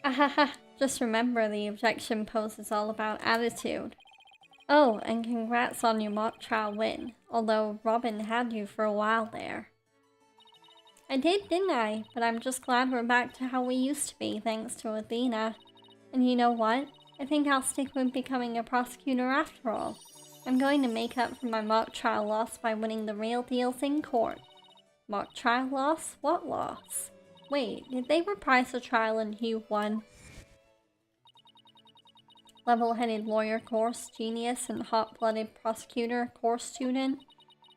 Ahaha, just remember the objection post is all about attitude. Oh, and congrats on your mock trial win, although Robin had you for a while there. I did, didn't I? But I'm just glad we're back to how we used to be, thanks to Athena. And you know what? I think I'll stick with becoming a prosecutor after all. I'm going to make up for my mock trial loss by winning the real deals in court. Mock trial loss? What loss? Wait, did they reprise the trial and Hugh won? Level-headed lawyer course genius and hot-blooded prosecutor course student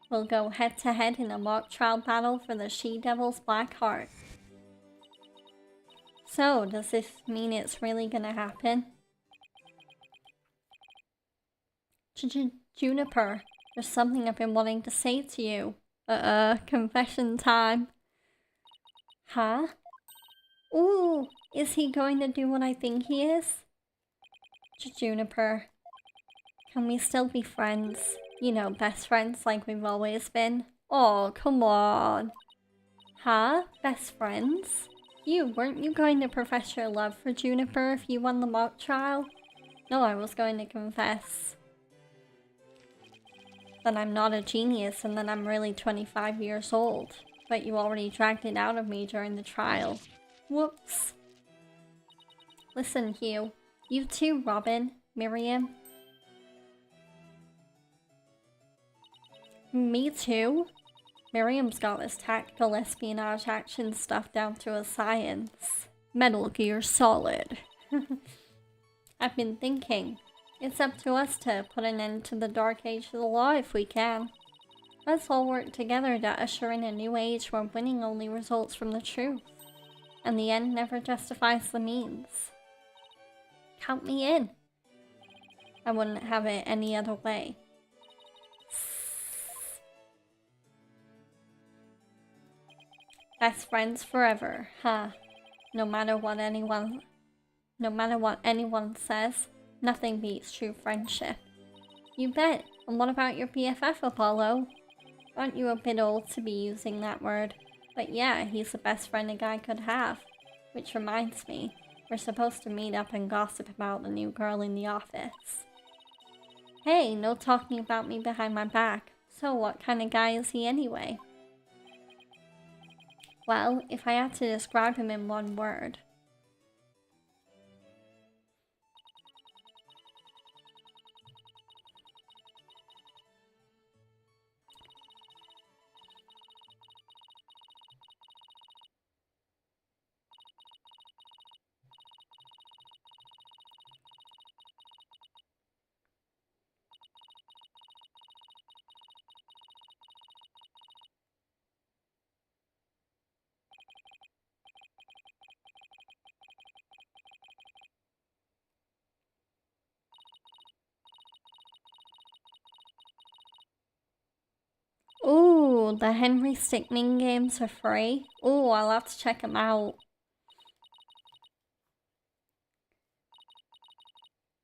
will go head-to-head in a mock trial battle for the She-Devil's Black Heart. So, does this mean it's really gonna happen? Juniper, there's something I've been wanting to say to you. Confession time. Huh? Ooh, is he going to do what I think he is? Juniper, can we still be friends? You know, best friends like we've always been. Oh, come on. Huh? Best friends? Weren't you going to profess your love for Juniper if you won the mock trial? No, I was going to confess. that I'm not a genius and that I'm really 25 years old. But you already dragged it out of me during the trial. Whoops. Listen, Hugh. You too, Robin. Miriam. Me too? Miriam's got this tactical espionage action stuff down to a science. Metal Gear Solid. I've been thinking. It's up to us to put an end to the dark age of the law if we can. Let's all work together to usher in a new age where winning only results from the truth. And the end never justifies the means. Count me in. I wouldn't have it any other way. Best friends forever, huh? No matter what anyone says, nothing beats true friendship. You bet. And what about your BFF, Apollo? Aren't you a bit old to be using that word? But yeah, he's the best friend a guy could have. Which reminds me, we're supposed to meet up and gossip about the new girl in the office. Hey, no talking about me behind my back. So what kind of guy is he anyway? Well, if I had to describe him in one word. Ooh, the Henry Stickmin games are free. Ooh, I'll have to check them out.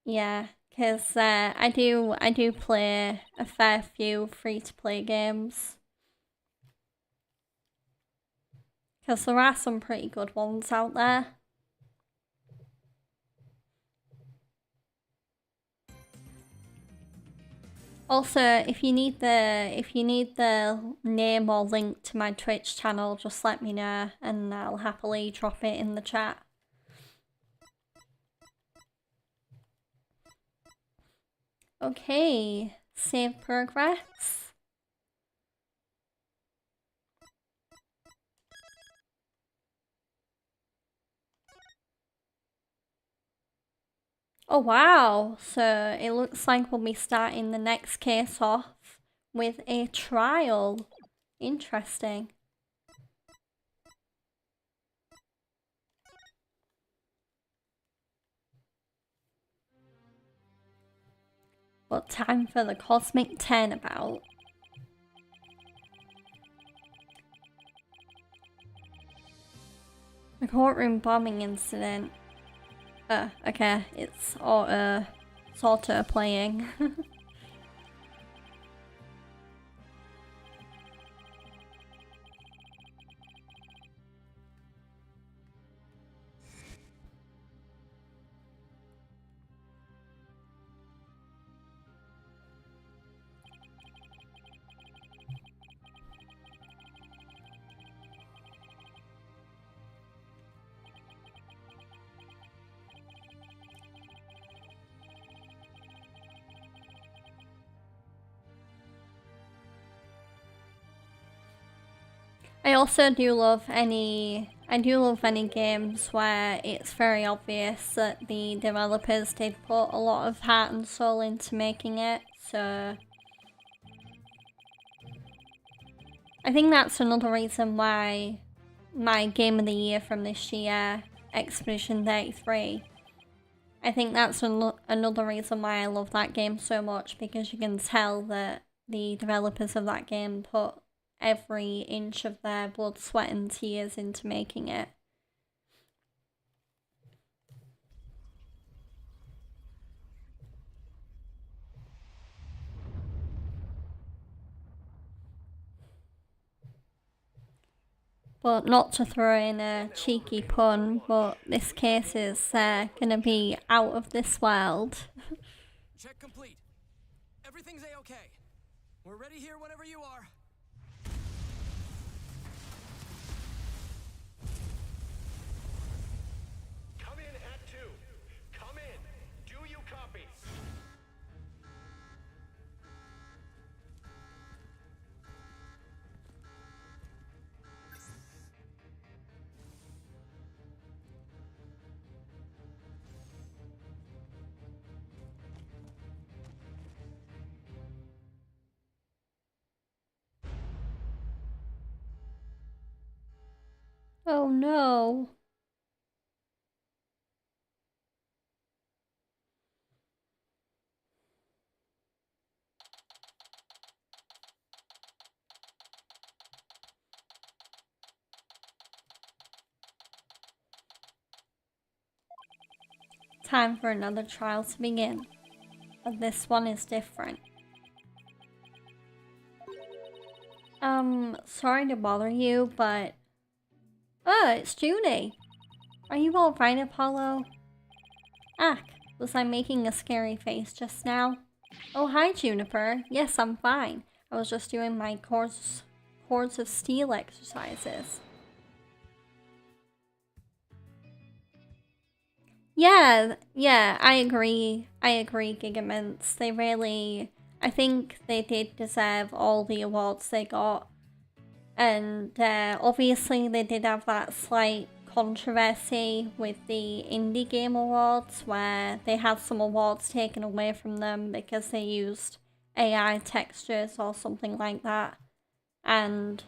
Yeah, because I do play a fair few free-to-play games. Because there are some pretty good ones out there. Also, if you need the name or link to my Twitch channel, just let me know and I'll happily drop it in the chat. Okay, save progress. Oh wow, so it looks like we'll be starting the next case off with a trial. Interesting. But time for the cosmic turnabout. The courtroom bombing incident. Okay, it's auto playing. I also do love any games where it's very obvious that the developers did put a lot of heart and soul into making it, so I think that's another reason why my game of the year from this year, Expedition 33, I think that's another reason why I love that game so much, because you can tell that the developers of that game put every inch of their blood, sweat and tears into making it. But not to throw in a cheeky pun, but this case is gonna be out of this world. Check complete. Everything's A-okay. We're ready here whenever you are. Come in, Act 2. Come in. Do you copy? Oh no. Time for another trial to begin. But this one is different. Sorry to bother you, but... Oh, it's Judy. Are you alright, Apollo? Ack, was I making a scary face just now? Oh, hi, Juniper. Yes, I'm fine. I was just doing my cords of steel exercises. Yeah, I agree. Gigamints. They really... I think they did deserve all the awards they got. And obviously they did have that slight controversy with the Indie Game Awards where they had some awards taken away from them because they used AI textures or something like that. And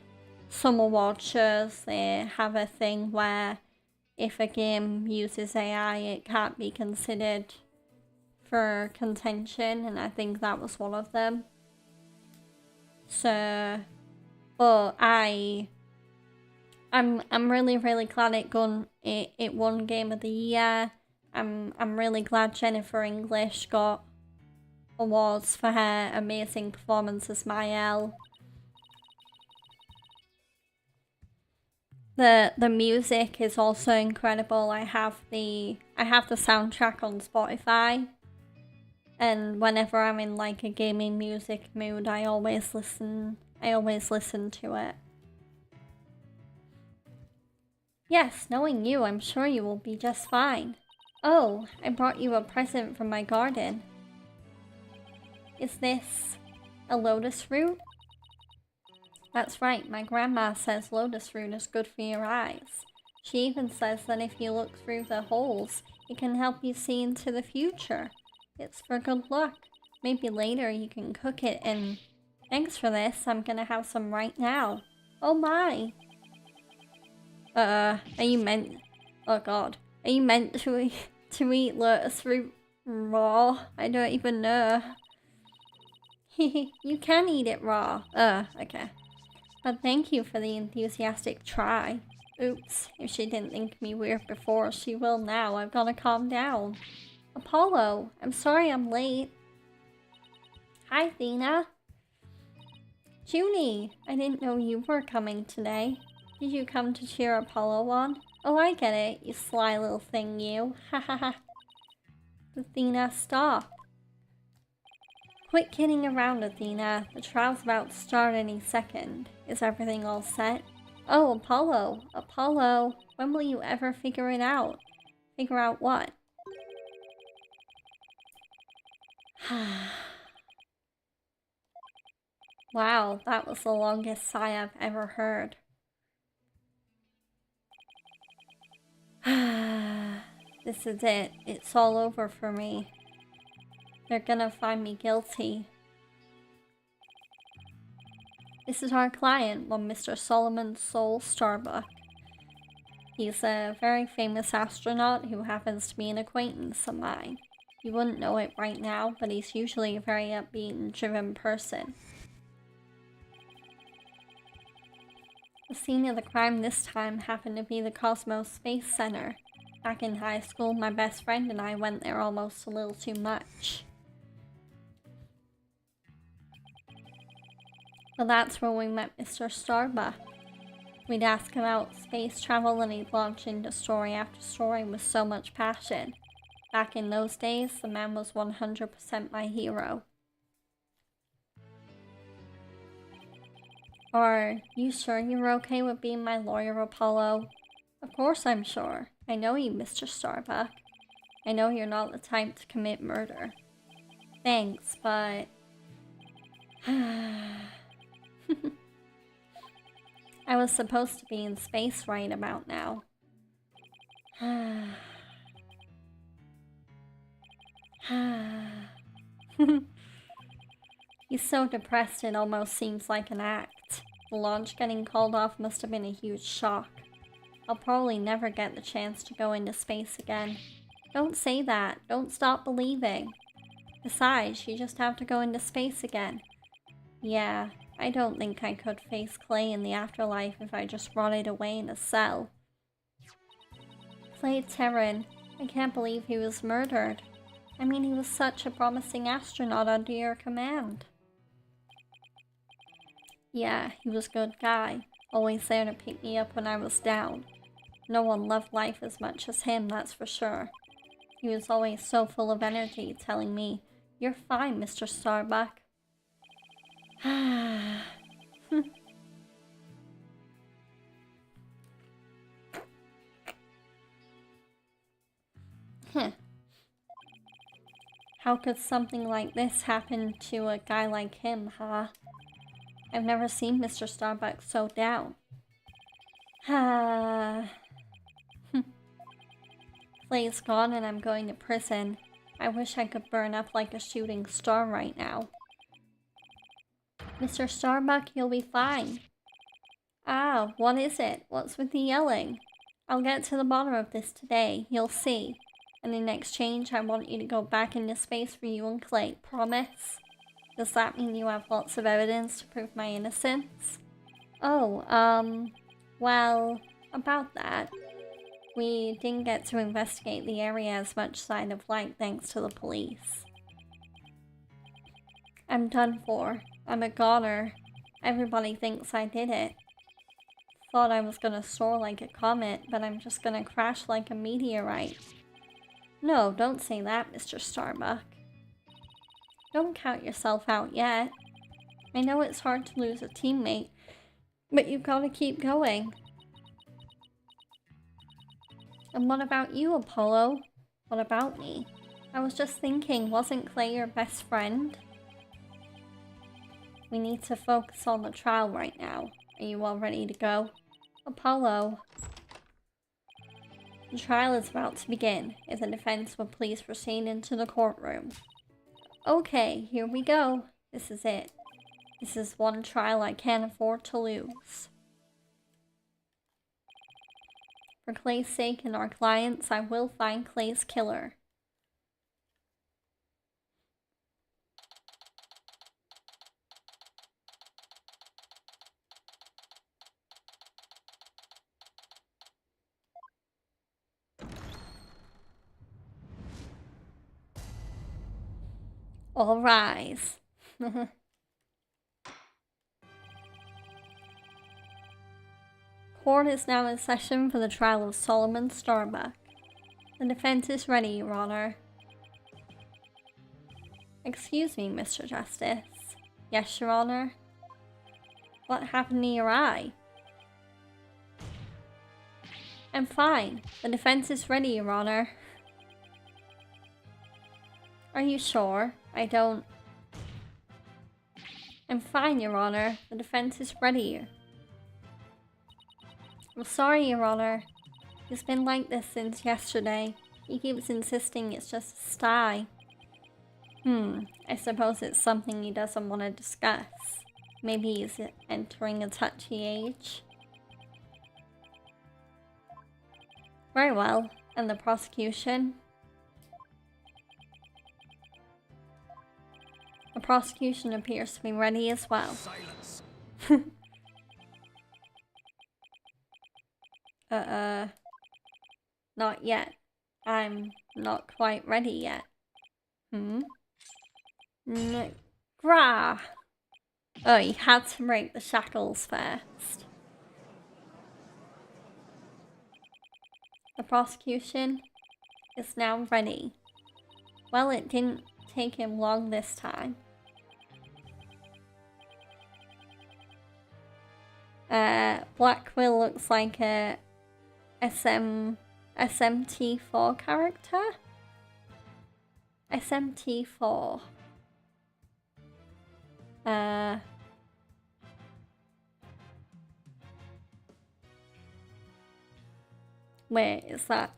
some award shows, they have a thing where if a game uses AI, it can't be considered for contention, and I think that was one of them. So, but I'm really glad it won Game of the Year. I'm really glad Jennifer English got awards for her amazing performance as Mael. The music is also incredible. I have the soundtrack on Spotify, and whenever I'm in like a gaming music mood, I always listen to it. Yes, knowing you, I'm sure you will be just fine. Oh, I brought you a present from my garden. Is this a lotus root? That's right, my grandma says lotus root is good for your eyes. She even says that if you look through the holes, it can help you see into the future. It's for good luck. Maybe later you can cook it and... Thanks for this, I'm gonna have some right now. Oh my! Are you meant... Oh god. Are you meant to eat lotus root raw? I don't even know. You can eat it raw. Okay. But thank you for the enthusiastic try. Oops, if she didn't think me weird before, she will now. I've gotta calm down. Apollo, I'm sorry I'm late. Hi, Thena. Junie, I didn't know you were coming today. Did you come to cheer Apollo on? Oh, I get it, you sly little thing, you. Ha ha ha. Athena, stop. Quit kidding around, Athena. The trial's about to start any second. Is everything all set? Oh, Apollo. Apollo, when will you ever figure it out? Figure out what? Wow, that was the longest sigh I've ever heard. This is it. It's all over for me. They're gonna find me guilty. This is our client, one Mr. Solomon Sol Starbuck. He's a very famous astronaut who happens to be an acquaintance of mine. You wouldn't know it right now, but he's usually a very upbeat and driven person. The scene of the crime this time happened to be the Cosmos Space Center. Back in high school, my best friend and I went there almost a little too much. But that's where we met Mr. Starbuck. We'd ask him about space travel and he'd launch into story after story with so much passion. Back in those days, the man was 100% my hero. Are you sure you're okay with being my lawyer, Apollo? Of course I'm sure. I know you, Mr. Starbuck. I know you're not the type to commit murder. Thanks, but... I was supposed to be in space right about now. He's so depressed it almost seems like an act. The launch getting called off must have been a huge shock. I'll probably never get the chance to go into space again. Don't say that. Don't stop believing. Besides, you just have to go into space again. Yeah, I don't think I could face Clay in the afterlife if I just rotted away in a cell. Clay Terran, I can't believe he was murdered. I mean, he was such a promising astronaut under your command. Yeah, he was a good guy, always there to pick me up when I was down. No one loved life as much as him, that's for sure. He was always so full of energy, telling me, "You're fine, Mr. Starbuck." How could something like this happen to a guy like him, huh? I've never seen Mr. Starbuck so down. Clay's gone and I'm going to prison. I wish I could burn up like a shooting star right now. Mr. Starbuck, you'll be fine. Ah, what is it? What's with the yelling? I'll get to the bottom of this today, you'll see. And in exchange, I want you to go back into space for you and Clay, promise? Does that mean you have lots of evidence to prove my innocence? Oh, well, about that. We didn't get to investigate the area as much as I'd have liked thanks to the police. I'm done for. I'm a goner. Everybody thinks I did it. Thought I was gonna soar like a comet, but I'm just gonna crash like a meteorite. No, don't say that, Mr. Starbuck. Don't count yourself out yet. I know it's hard to lose a teammate, but you've gotta keep going. And what about you, Apollo? What about me? I was just thinking, wasn't Clay your best friend? We need to focus on the trial right now. Are you all ready to go? Apollo. The trial is about to begin. If the defense would please proceed into the courtroom. Okay, here we go. This is it. This is one trial I can't afford to lose. For Clay's sake and our clients, I will find Clay's killer. All rise. Court is now in session for the trial of Solomon Starbuck. The defense is ready, Your Honor. Excuse me, Mr. Justice. Yes, Your Honor. What happened to your eye? I'm fine. The defense is ready, Your Honor. Are you sure? I'm fine, Your Honor. The defense is ready. I'm sorry, Your Honor. He's been like this since yesterday. He keeps insisting it's just a sty. I suppose it's something he doesn't want to discuss. Maybe he's entering a touchy age. Very well. And the prosecution? The prosecution appears to be ready as well. Silence. Not yet. I'm not quite ready yet. Grah! Oh, you had to break the shackles first. The prosecution is now ready. Well, it didn't take him long this time. Black Quill looks like a SMT4 character. SMT4. Wait, is that,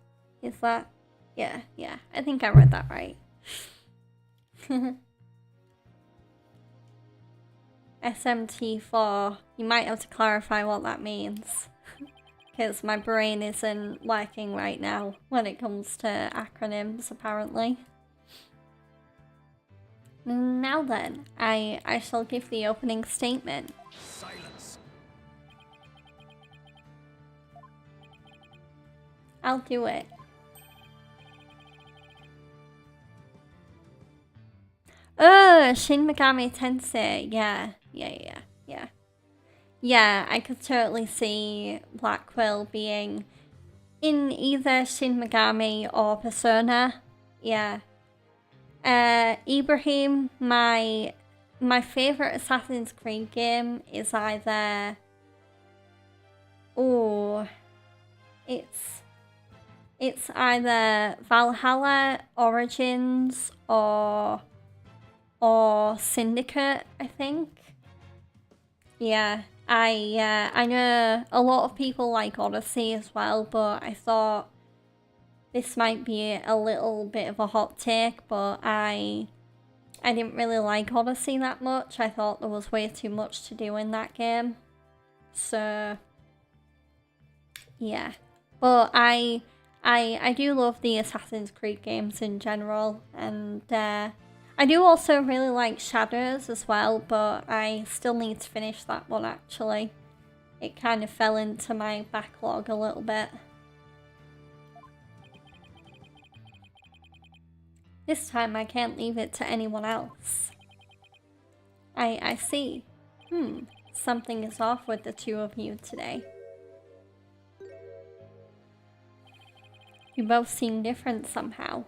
yeah, I think I read that right. SMT4, you might have to clarify what that means. Because my brain isn't working right now when it comes to acronyms, apparently. Now then, I shall give the opening statement. Silence. I'll do it. Oh, Shin Megami Tensei. Yeah. Yeah, I could totally see Black Quill being in either Shin Megami or Persona. Yeah. Ibrahim, my favorite Assassin's Creed game is either... Oh, it's either Valhalla, Origins, or Syndicate, I think. Yeah, I know a lot of people like Odyssey as well, but I thought this might be a little bit of a hot take, but I didn't really like Odyssey that much. I thought there was way too much to do in that game. So yeah, but I do love the Assassin's Creed games in general, and I do also really like Shadows as well, but I still need to finish that one actually. It kind of fell into my backlog a little bit. This time I can't leave it to anyone else. I see. Something is off with the two of you today. You both seem different somehow.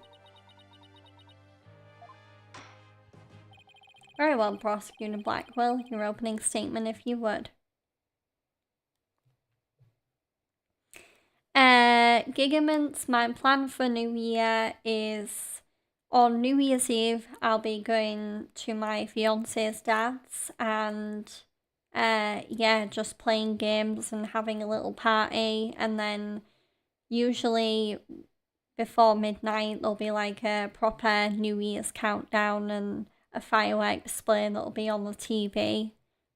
Very well, Prosecutor Blackwell. Your opening statement, if you would. Gigaments, my plan for New Year is on New Year's Eve, I'll be going to my fiance's dad's and yeah, just playing games and having a little party, and then usually before midnight there'll be like a proper New Year's countdown and a firework display that'll be on the TV.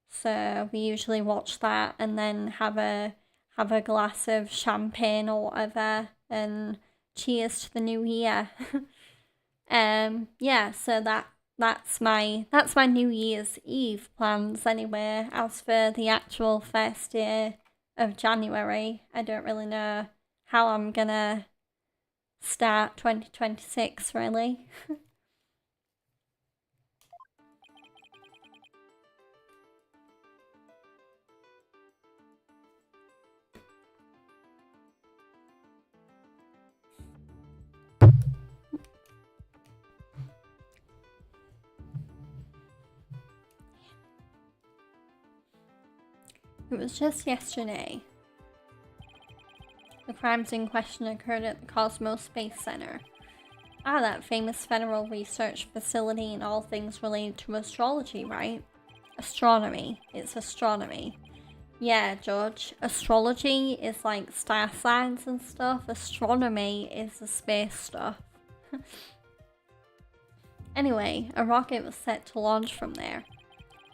So we usually watch that and then have a glass of champagne or whatever and cheers to the new year. Yeah, so that's my New Year's Eve plans anyway. As for the actual first day of January, I don't really know how I'm gonna start 2026 really. It was just yesterday. The crimes in question occurred at the Cosmos Space Center. Ah, that famous federal research facility in all things related to astrology, right? Astronomy. It's astronomy. Yeah, George. Astrology is like star signs and stuff. Astronomy is the space stuff. Anyway, a rocket was set to launch from there.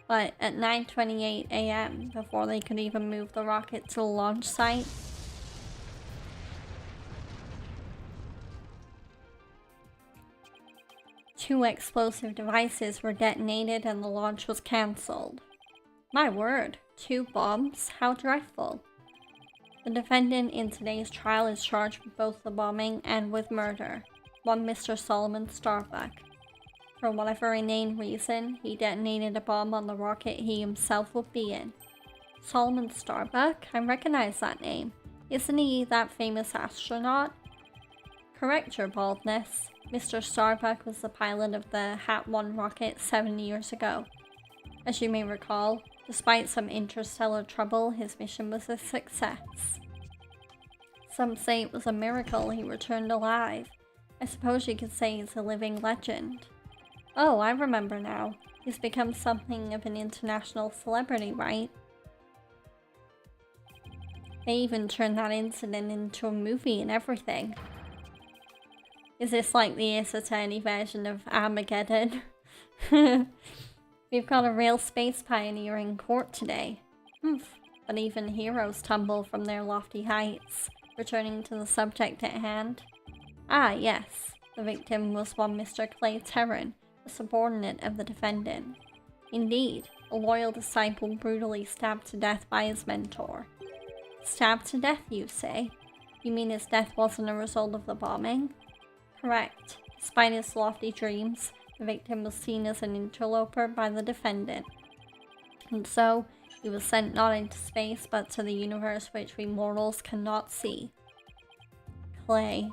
But at 9:28 AM, before they could even move the rocket to the launch site, two explosive devices were detonated and the launch was cancelled. My word, 2 bombs? How dreadful. The defendant in today's trial is charged with both the bombing and with murder. One Mr. Solomon Starbuck. For whatever inane reason, he detonated a bomb on the rocket he himself would be in. Solomon Starbuck? I recognize that name. Isn't he that famous astronaut? Correct your baldness. Mr. Starbuck was the pilot of the Hat 1 rocket 7 years ago. As you may recall, Despite some interstellar trouble, his mission was a success. Some say it was a miracle he returned alive. I suppose you could say he's a living legend. Oh, I remember now. He's become something of an international celebrity, right? They even turned that incident into a movie and everything. Is this like the Ace Attorney version of Armageddon? We've got a real space pioneer in court today. But even heroes tumble from their lofty heights. Returning to the subject at hand. Ah, yes. The victim was one Mr. Clay Terran, a subordinate of the defendant. Indeed, a loyal disciple brutally stabbed to death by his mentor. Stabbed to death, you say? You mean his death wasn't a result of the bombing? Correct. Despite his lofty dreams, the victim was seen as an interloper by the defendant. And so, he was sent not into space, but to the universe which we mortals cannot see. Clay.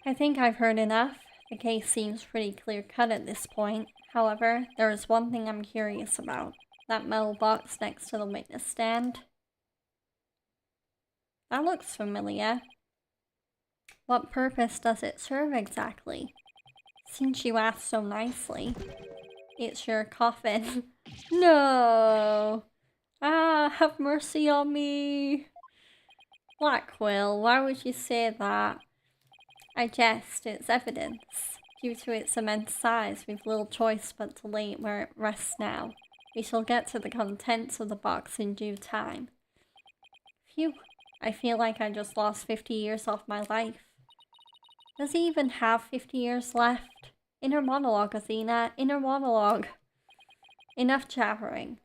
I think I've heard enough. The case seems pretty clear-cut at this point. However, there is one thing I'm curious about. That metal box next to the witness stand. That looks familiar. What purpose does it serve exactly? Since you asked so nicely. It's your coffin. No! Ah, have mercy on me! Blackwell, why would you say that? I jest, it's evidence. Due to its immense size, we've little choice but to lay it where it rests now. We shall get to the contents of the box in due time. Phew, I feel like I just lost 50 years off my life. Does he even have 50 years left? Inner monologue, Athena. Inner monologue. Enough jabbering.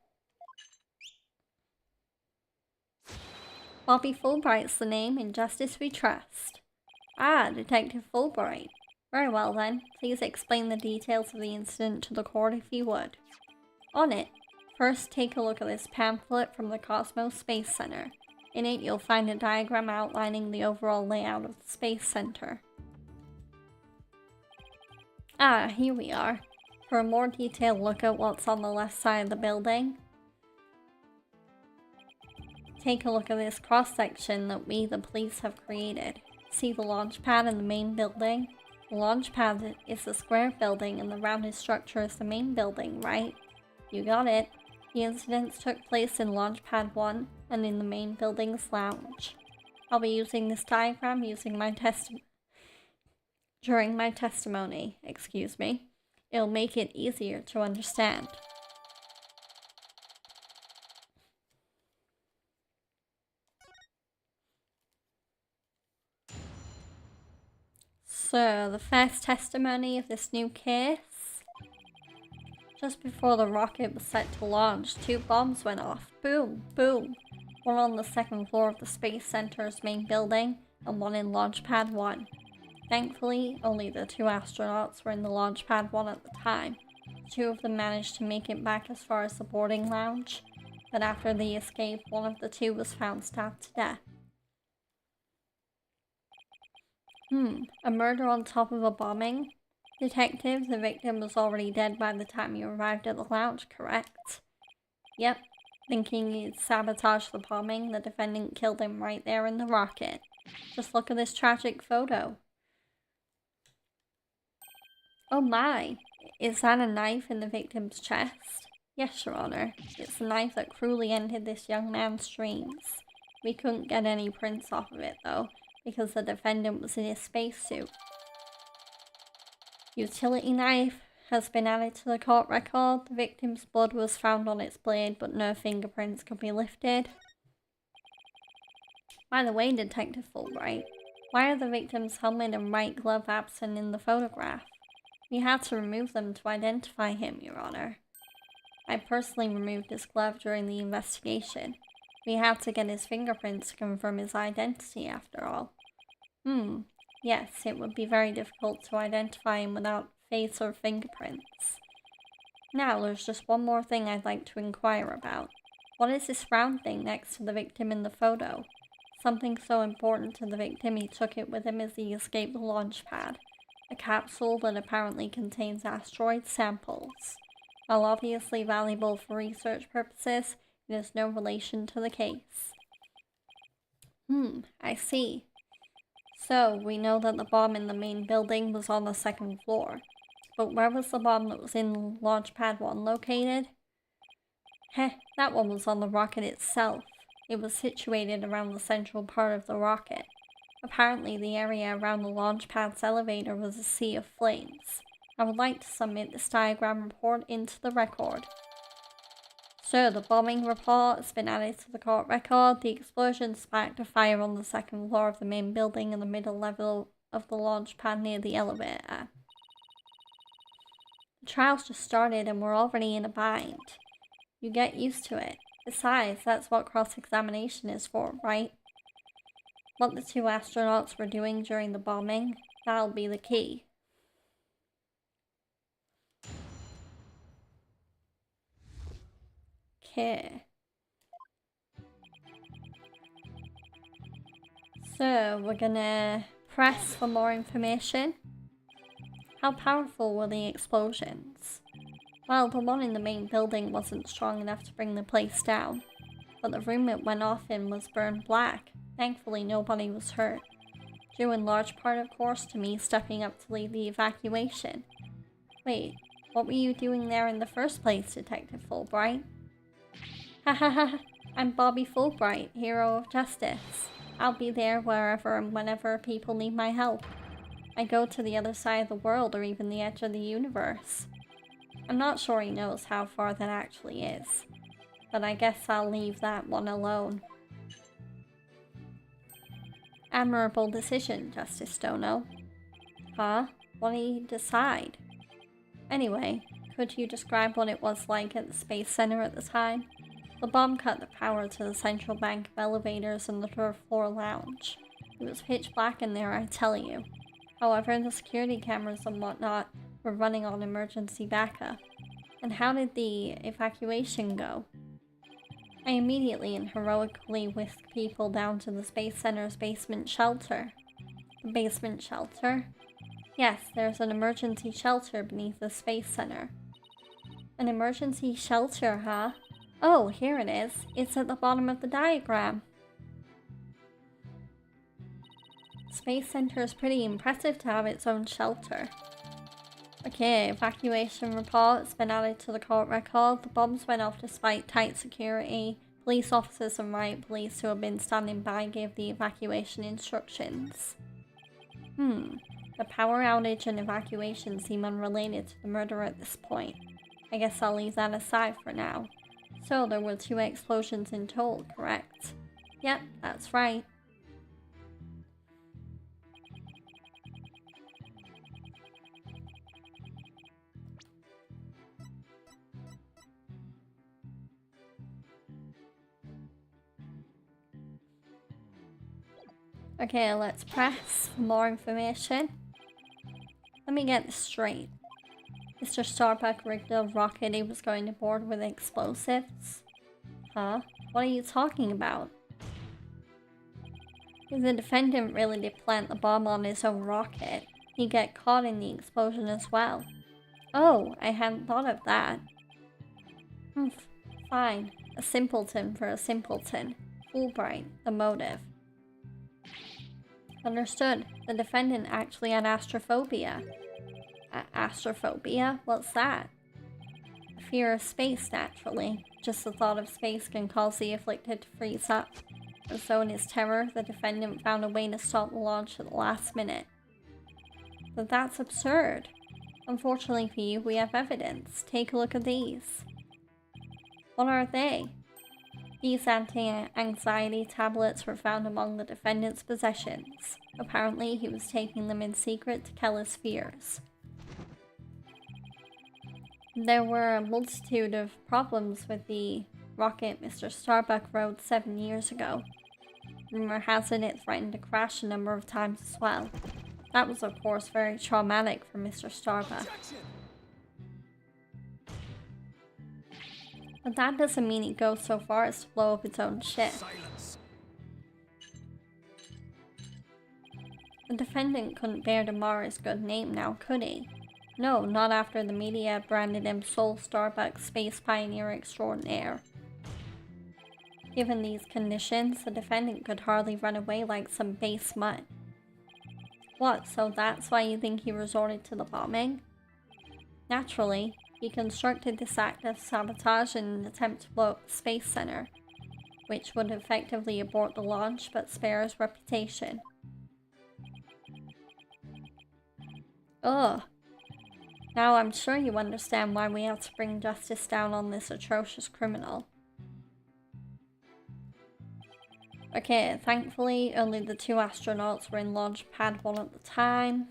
Bobby Fulbright's the name. In justice we trust. Ah, Detective Fulbright. Very well then. Please explain the details of the incident to the court if you would. On it. First, take a look at this pamphlet from the Cosmos Space Center. In it, you'll find a diagram outlining the overall layout of the Space Center. Ah, here we are. For a more detailed look at what's on the left side of the building, take a look at this cross-section that we, the police, have created. See the launch pad in the main building? The launch pad is the square building and the rounded structure is the main building, right? You got it. The incidents took place in Launch Pad 1 and in the main building's lounge. I'll be using this diagram during my testimony, excuse me. It'll make it easier to understand. So, the first testimony of this new case. Just before the rocket was set to launch, 2 bombs went off. Boom, boom. One on the second floor of the Space Center's main building, and one in Launch Pad 1. Thankfully, only the 2 astronauts were in the Launch Pad 1 at the time. 2 of them managed to make it back as far as the boarding lounge, but after the escape, one of the 2 was found stabbed to death. A murder on top of a bombing? Detective, the victim was already dead by the time you arrived at the lounge, correct? Yep. Thinking he'd sabotage the bombing, the defendant killed him right there in the rocket. Just look at this tragic photo. Oh my, is that a knife in the victim's chest? Yes, Your Honor. It's the knife that cruelly ended this young man's dreams. We couldn't get any prints off of it though, because the defendant was in his spacesuit. Utility knife has been added to the court record. The victim's blood was found on its blade, but no fingerprints could be lifted. By the way, Detective Fulbright, why are the victim's helmet and right glove absent in the photograph? We had to remove them to identify him, Your Honor. I personally removed his glove during the investigation. We had to get his fingerprints to confirm his identity after all. Yes, it would be very difficult to identify him without face or fingerprints. Now, there's just one more thing I'd like to inquire about. What is this round thing next to the victim in the photo? Something so important to the victim he took it with him as he escaped the launch pad. A capsule that apparently contains asteroid samples. While obviously valuable for research purposes, it has no relation to the case. I see. So, we know that the bomb in the main building was on the second floor. But where was the bomb that was in Launch Pad 1 located? Heh, that one was on the rocket itself. It was situated around the central part of the rocket. Apparently, the area around the launch pad's elevator was a sea of flames. I would like to submit this diagram report into the record. So, the bombing report has been added to the court record. The explosion sparked a fire on the second floor of the main building and the middle level of the launch pad near the elevator. The trial's just started and we're already in a bind. You get used to it. Besides, that's what cross-examination is for, right? What the two astronauts were doing during the bombing, that'll be the key. Okay. So, we're gonna press for more information. How powerful were the explosions? Well, the one in the main building wasn't strong enough to bring the place down, but the room it went off in was burned black. Thankfully, nobody was hurt, due in large part, of course, to me stepping up to lead the evacuation. Wait, what were you doing there in the first place, Detective Fulbright? Hahaha, I'm Bobby Fulbright, hero of justice. I'll be there wherever and whenever people need my help. I go to the other side of the world or even the edge of the universe. I'm not sure he knows how far that actually is, but I guess I'll leave that one alone. Admirable decision, Justice Stono. Huh? What did he decide? Anyway, could you describe what it was like at the Space Center at the time? The bomb cut the power to the central bank of elevators and the third floor lounge. It was pitch black in there, I tell you. However, the security cameras and whatnot were running on emergency backup. And how did the evacuation go? I immediately and heroically whisked people down to the Space Center's basement shelter. The basement shelter? Yes, there's an emergency shelter beneath the Space Center. An emergency shelter, huh? Oh, here it is. It's at the bottom of the diagram. Space Center is pretty impressive to have its own shelter. Okay, evacuation report has been added to the court record. The bombs went off despite tight security. Police officers and riot police who have been standing by gave the evacuation instructions. The power outage and evacuation seem unrelated to the murder at this point. I guess I'll leave that aside for now. So there were 2 explosions in total, correct? Yep, that's right. Okay, let's press for more information. Let me get this straight. Mr. Starbuck rigged a rocket he was going to board with explosives? Huh? What are you talking about? If the defendant really did plant the bomb on his own rocket, he'd get caught in the explosion as well. Oh, I hadn't thought of that. Fine. A simpleton for a simpleton. Fulbright, the motive. Understood. The defendant actually had astrophobia. Astrophobia? What's that? A fear of space, naturally. Just the thought of space can cause the afflicted to freeze up. And so in his terror, the defendant found a way to stop the launch at the last minute. But that's absurd. Unfortunately for you, we have evidence. Take a look at these. What are they? These anti-anxiety tablets were found among the defendant's possessions. Apparently, he was taking them in secret to quell his fears. There were a multitude of problems with the rocket Mr. Starbuck rode 7 years ago. Rumor has it it threatened to crash a number of times as well. That was, of course, very traumatic for Mr. Starbuck. But that doesn't mean he'd go so far as to blow up its own ship. Silence. The defendant couldn't bear to mar his good name now, could he? No, not after the media branded him sole Starbucks space pioneer extraordinaire. Given these conditions, the defendant could hardly run away like some base mutt. What, so that's why you think he resorted to the bombing? Naturally, he constructed this act of sabotage in an attempt to blow up the Space Center, which would effectively abort the launch but spare his reputation. Ugh. Now I'm sure you understand why we have to bring justice down on this atrocious criminal. Okay, thankfully only the 2 astronauts were in launch pad 1 at the time.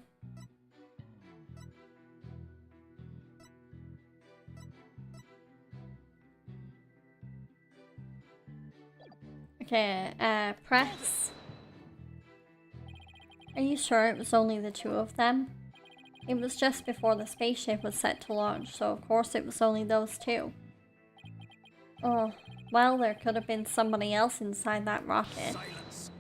Okay, press. Are you sure it was only the 2 of them? It was just before the spaceship was set to launch, so of course it was only those 2. Oh, well, there could have been somebody else inside that rocket. Silence.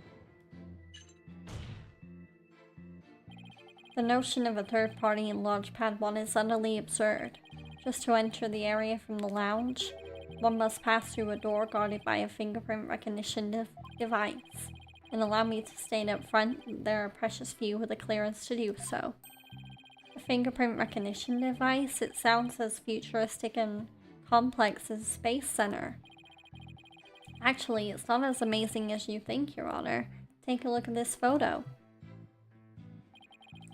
The notion of a third party in launch pad 1 is utterly absurd. Just to enter the area from the lounge, one must pass through a door guarded by a fingerprint recognition device. And allow me to state up front, there are precious few with the clearance to do so. A fingerprint recognition device? It sounds as futuristic and complex as a space center. Actually, it's not as amazing as you think, Your Honor. Take a look at this photo.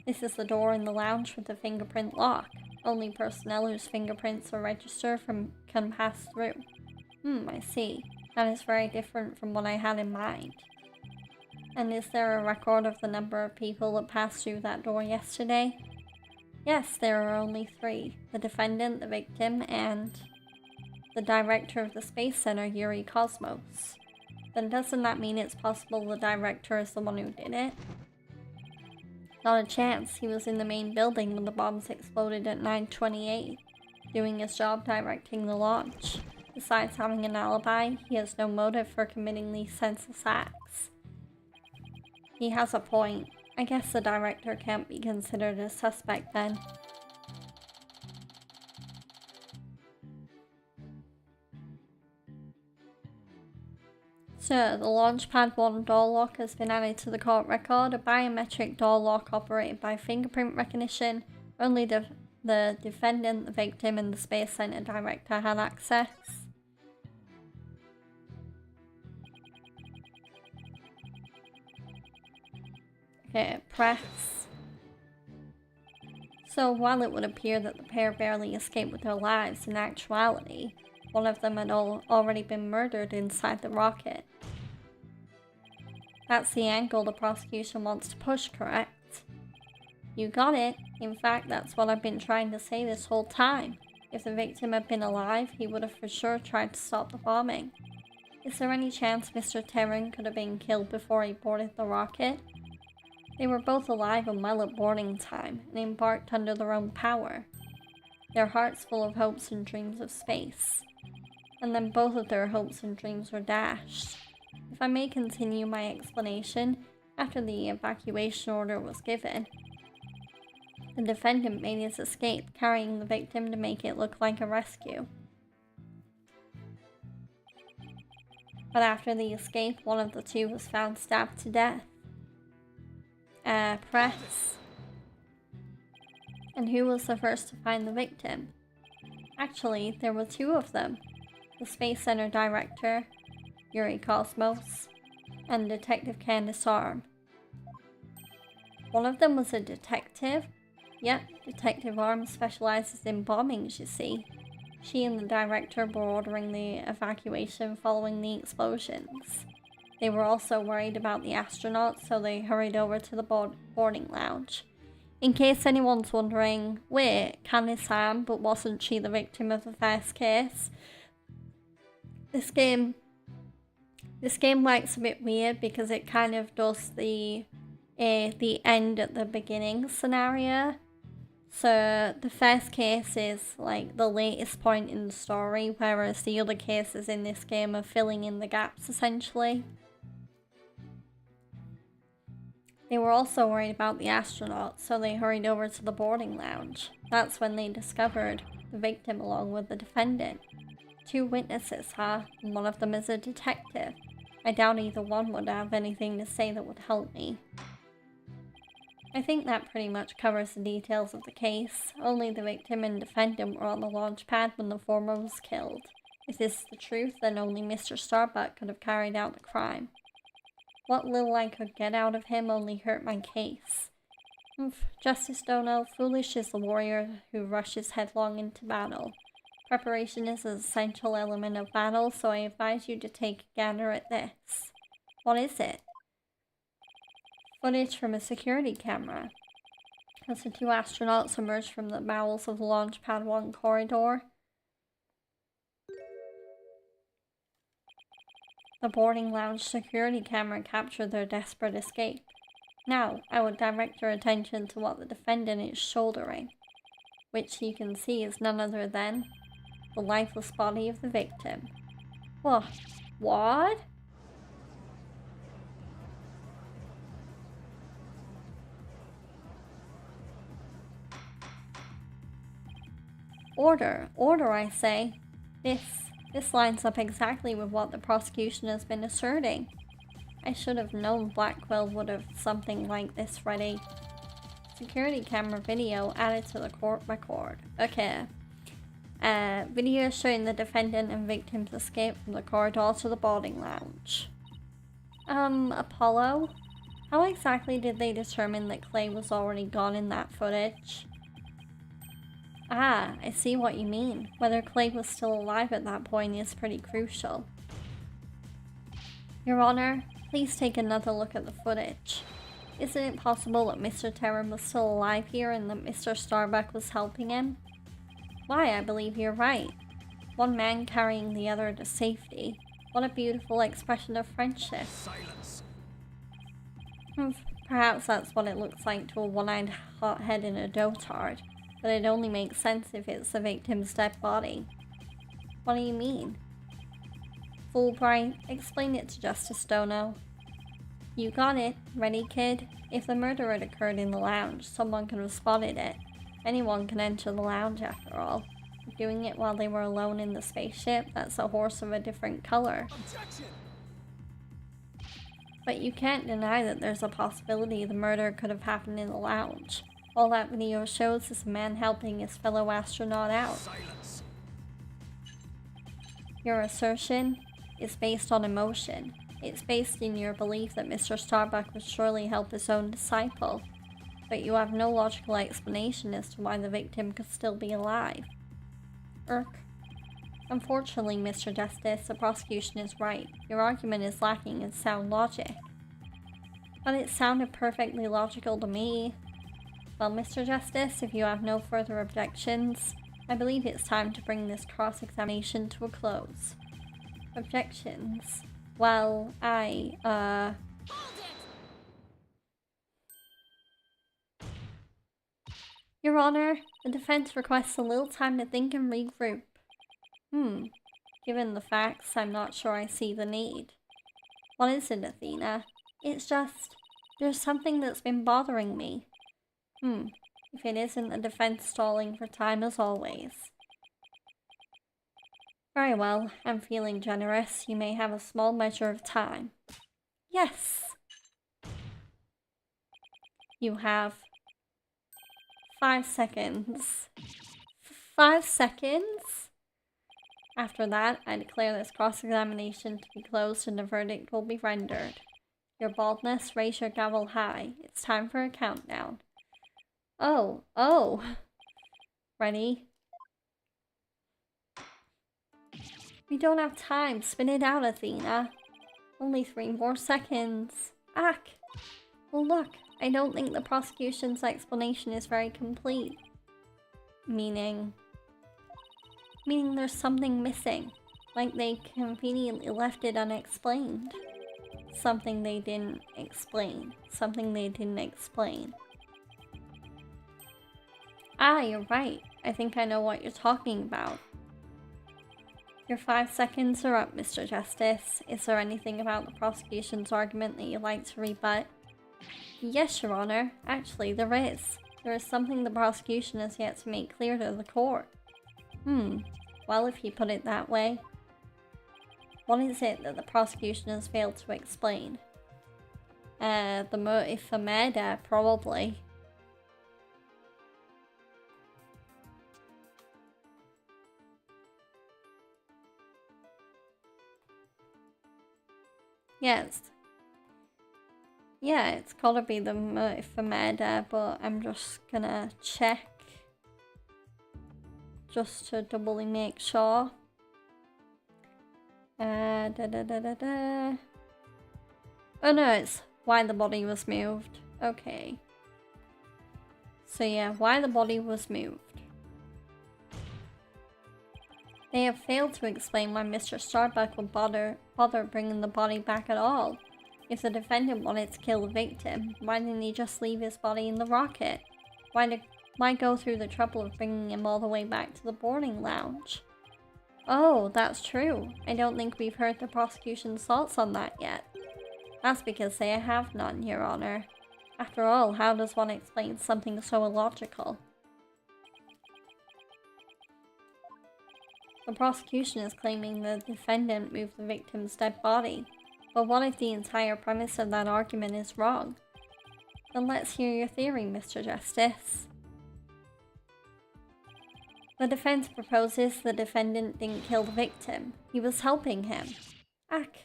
This is the door in the lounge with the fingerprint lock. Only personnel whose fingerprints are registered can pass through. I see. That is very different from what I had in mind. And is there a record of the number of people that passed through that door yesterday? Yes, there are only 3. The defendant, the victim, and the director of the Space Center, Yuri Cosmos. Then doesn't that mean it's possible the director is the one who did it? Not a chance. He was in the main building when the bombs exploded at 9:28, doing his job directing the launch. Besides having an alibi, he has no motive for committing these senseless acts. He has a point. I guess the director can't be considered a suspect then. So, the Launchpad 1 door lock has been added to the court record, a biometric door lock operated by fingerprint recognition. Only the defendant, the victim, and the Space Center director had access. Okay, press. So while it would appear that the pair barely escaped with their lives, in actuality, one of them had already been murdered inside the rocket. That's the angle the prosecution wants to push, correct? You got it. In fact, that's what I've been trying to say this whole time. If the victim had been alive, he would have for sure tried to stop the bombing. Is there any chance Mr. Terran could have been killed before he boarded the rocket? They were both alive and well at boarding time, and embarked under their own power. Their hearts full of hopes and dreams of space. And then both of their hopes and dreams were dashed. If I may continue my explanation, after the evacuation order was given, the defendant made his escape, carrying the victim to make it look like a rescue. But after the escape, one of the 2 was found stabbed to death. Press. And who was the first to find the victim? Actually, there were 2 of them. The Space Center director, Yuri Cosmos, and Detective Candace Arm. One of them was a detective? Yep, Detective Arm specializes in bombings, you see. She and the director were ordering the evacuation following the explosions. They were also worried about the astronauts, so they hurried over to the boarding lounge. In case anyone's wondering, wait, Candace Arm, but wasn't she the victim of the first case? This game works a bit weird because it kind of does the end at the beginning scenario. So the first case is like the latest point in the story, whereas the other cases in this game are filling in the gaps essentially. They were also worried about the astronauts, so they hurried over to the boarding lounge. That's when they discovered the victim along with the defendant. 2 witnesses, huh? And one of them is a detective. I doubt either one would have anything to say that would help me. I think that pretty much covers the details of the case. Only the victim and defendant were on the launch pad when the former was killed. If this is the truth, then only Mr. Starbuck could have carried out the crime. What little I could get out of him only hurt my case. Justice Dono, foolish is the warrior who rushes headlong into battle. Preparation is an essential element of battle, so I advise you to take a gander at this. What is it? Footage from a security camera. As the 2 astronauts emerged from the bowels of the launch pad 1 corridor, the boarding lounge security camera captured their desperate escape. Now, I would direct your attention to what the defendant is shouldering, which you can see is none other than the lifeless body of the victim. What? Order, I say. This lines up exactly with what the prosecution has been asserting. I should have known Blackwell would have something like this ready. Security camera video added to the court record. Okay. Video showing the defendant and victim's escape from the corridor to the boarding lounge. Apollo? How exactly did they determine that Clay was already gone in that footage? Ah, I see what you mean. Whether Clay was still alive at that point is pretty crucial. Your Honor, please take another look at the footage. Isn't it possible that Mr. Terran was still alive here and that Mr. Starbuck was helping him? Why, I believe you're right. One man carrying the other to safety. What a beautiful expression of friendship. Silence. Perhaps that's what it looks like to a one-eyed hothead in a dotard. But it only makes sense if it's the victim's dead body. What do you mean? Fulbright, explain it to Justice Dono. You got it. Ready, kid? If the murder had occurred in the lounge, someone could have spotted it. Anyone can enter the lounge after all. Doing it while they were alone in the spaceship, that's a horse of a different color. Objection! But you can't deny that there's a possibility the murder could have happened in the lounge. All that video shows is a man helping his fellow astronaut out. Silence. Your assertion is based on emotion. It's based in your belief that Mr. Starbuck would surely help his own disciple. But you have no logical explanation as to why the victim could still be alive. Unfortunately, Mr. Justice, the prosecution is right. Your argument is lacking in sound logic. But it sounded perfectly logical to me. Well, Mr. Justice, if you have no further objections, I believe it's time to bring this cross-examination to a close. Objections? Well, Your Honor, the defense requests a little time to think and regroup. Given the facts, I'm not sure I see the need. What is it, Athena? It's just, there's something that's been bothering me. If it isn't the defense stalling for time as always. Very well, I'm feeling generous. You may have a small measure of time. Yes! You have 5 seconds. 5 seconds? After that, I declare this cross-examination to be closed and a verdict will be rendered. Your baldness, raise your gavel high. It's time for a countdown. Oh. Ready? We don't have time. Spin it out, Athena. Only 3 more seconds. Ack! Well, look, I don't think the prosecution's explanation is very complete. Meaning there's something missing. Like they conveniently left it unexplained. Something they didn't explain. Ah, you're right. I think I know what you're talking about. Your 5 seconds are up, Mr. Justice. Is there anything about the prosecution's argument that you'd like to rebut? Yes, Your Honor. Actually, there is. There is something the prosecution has yet to make clear to the court. Well, if you put it that way. What is it that the prosecution has failed to explain? The motive for murder, probably. Yes. Yeah, it's gotta be the motive for murder, but I'm just gonna check. Just to doubly make sure. Oh no, it's why the body was moved. Okay. So yeah, why the body was moved. They have failed to explain why Mr. Starbuck would bother bringing the body back at all. If the defendant wanted to kill the victim, why didn't he just leave his body in the rocket? Why go through the trouble of bringing him all the way back to the boarding lounge? Oh, that's true. I don't think we've heard the prosecution's thoughts on that yet. That's because they have none, Your Honor. After all, how does one explain something so illogical? The prosecution is claiming the defendant moved the victim's dead body. But what if the entire premise of that argument is wrong? Then let's hear your theory, Mr. Justice. The defense proposes the defendant didn't kill the victim. He was helping him. Ack.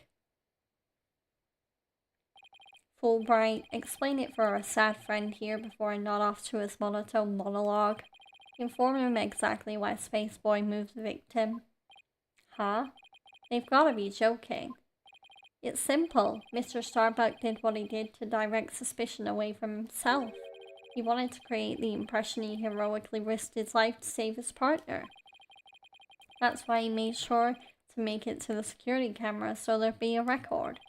Fulbright, explain it for our sad friend here before I nod off to his monotone monologue. Inform him exactly why Spaceboy moved the victim. Huh? They've gotta be joking. It's simple. Mr. Starbuck did what he did to direct suspicion away from himself. He wanted to create the impression he heroically risked his life to save his partner. That's why he made sure to make it to the security camera so there'd be a record.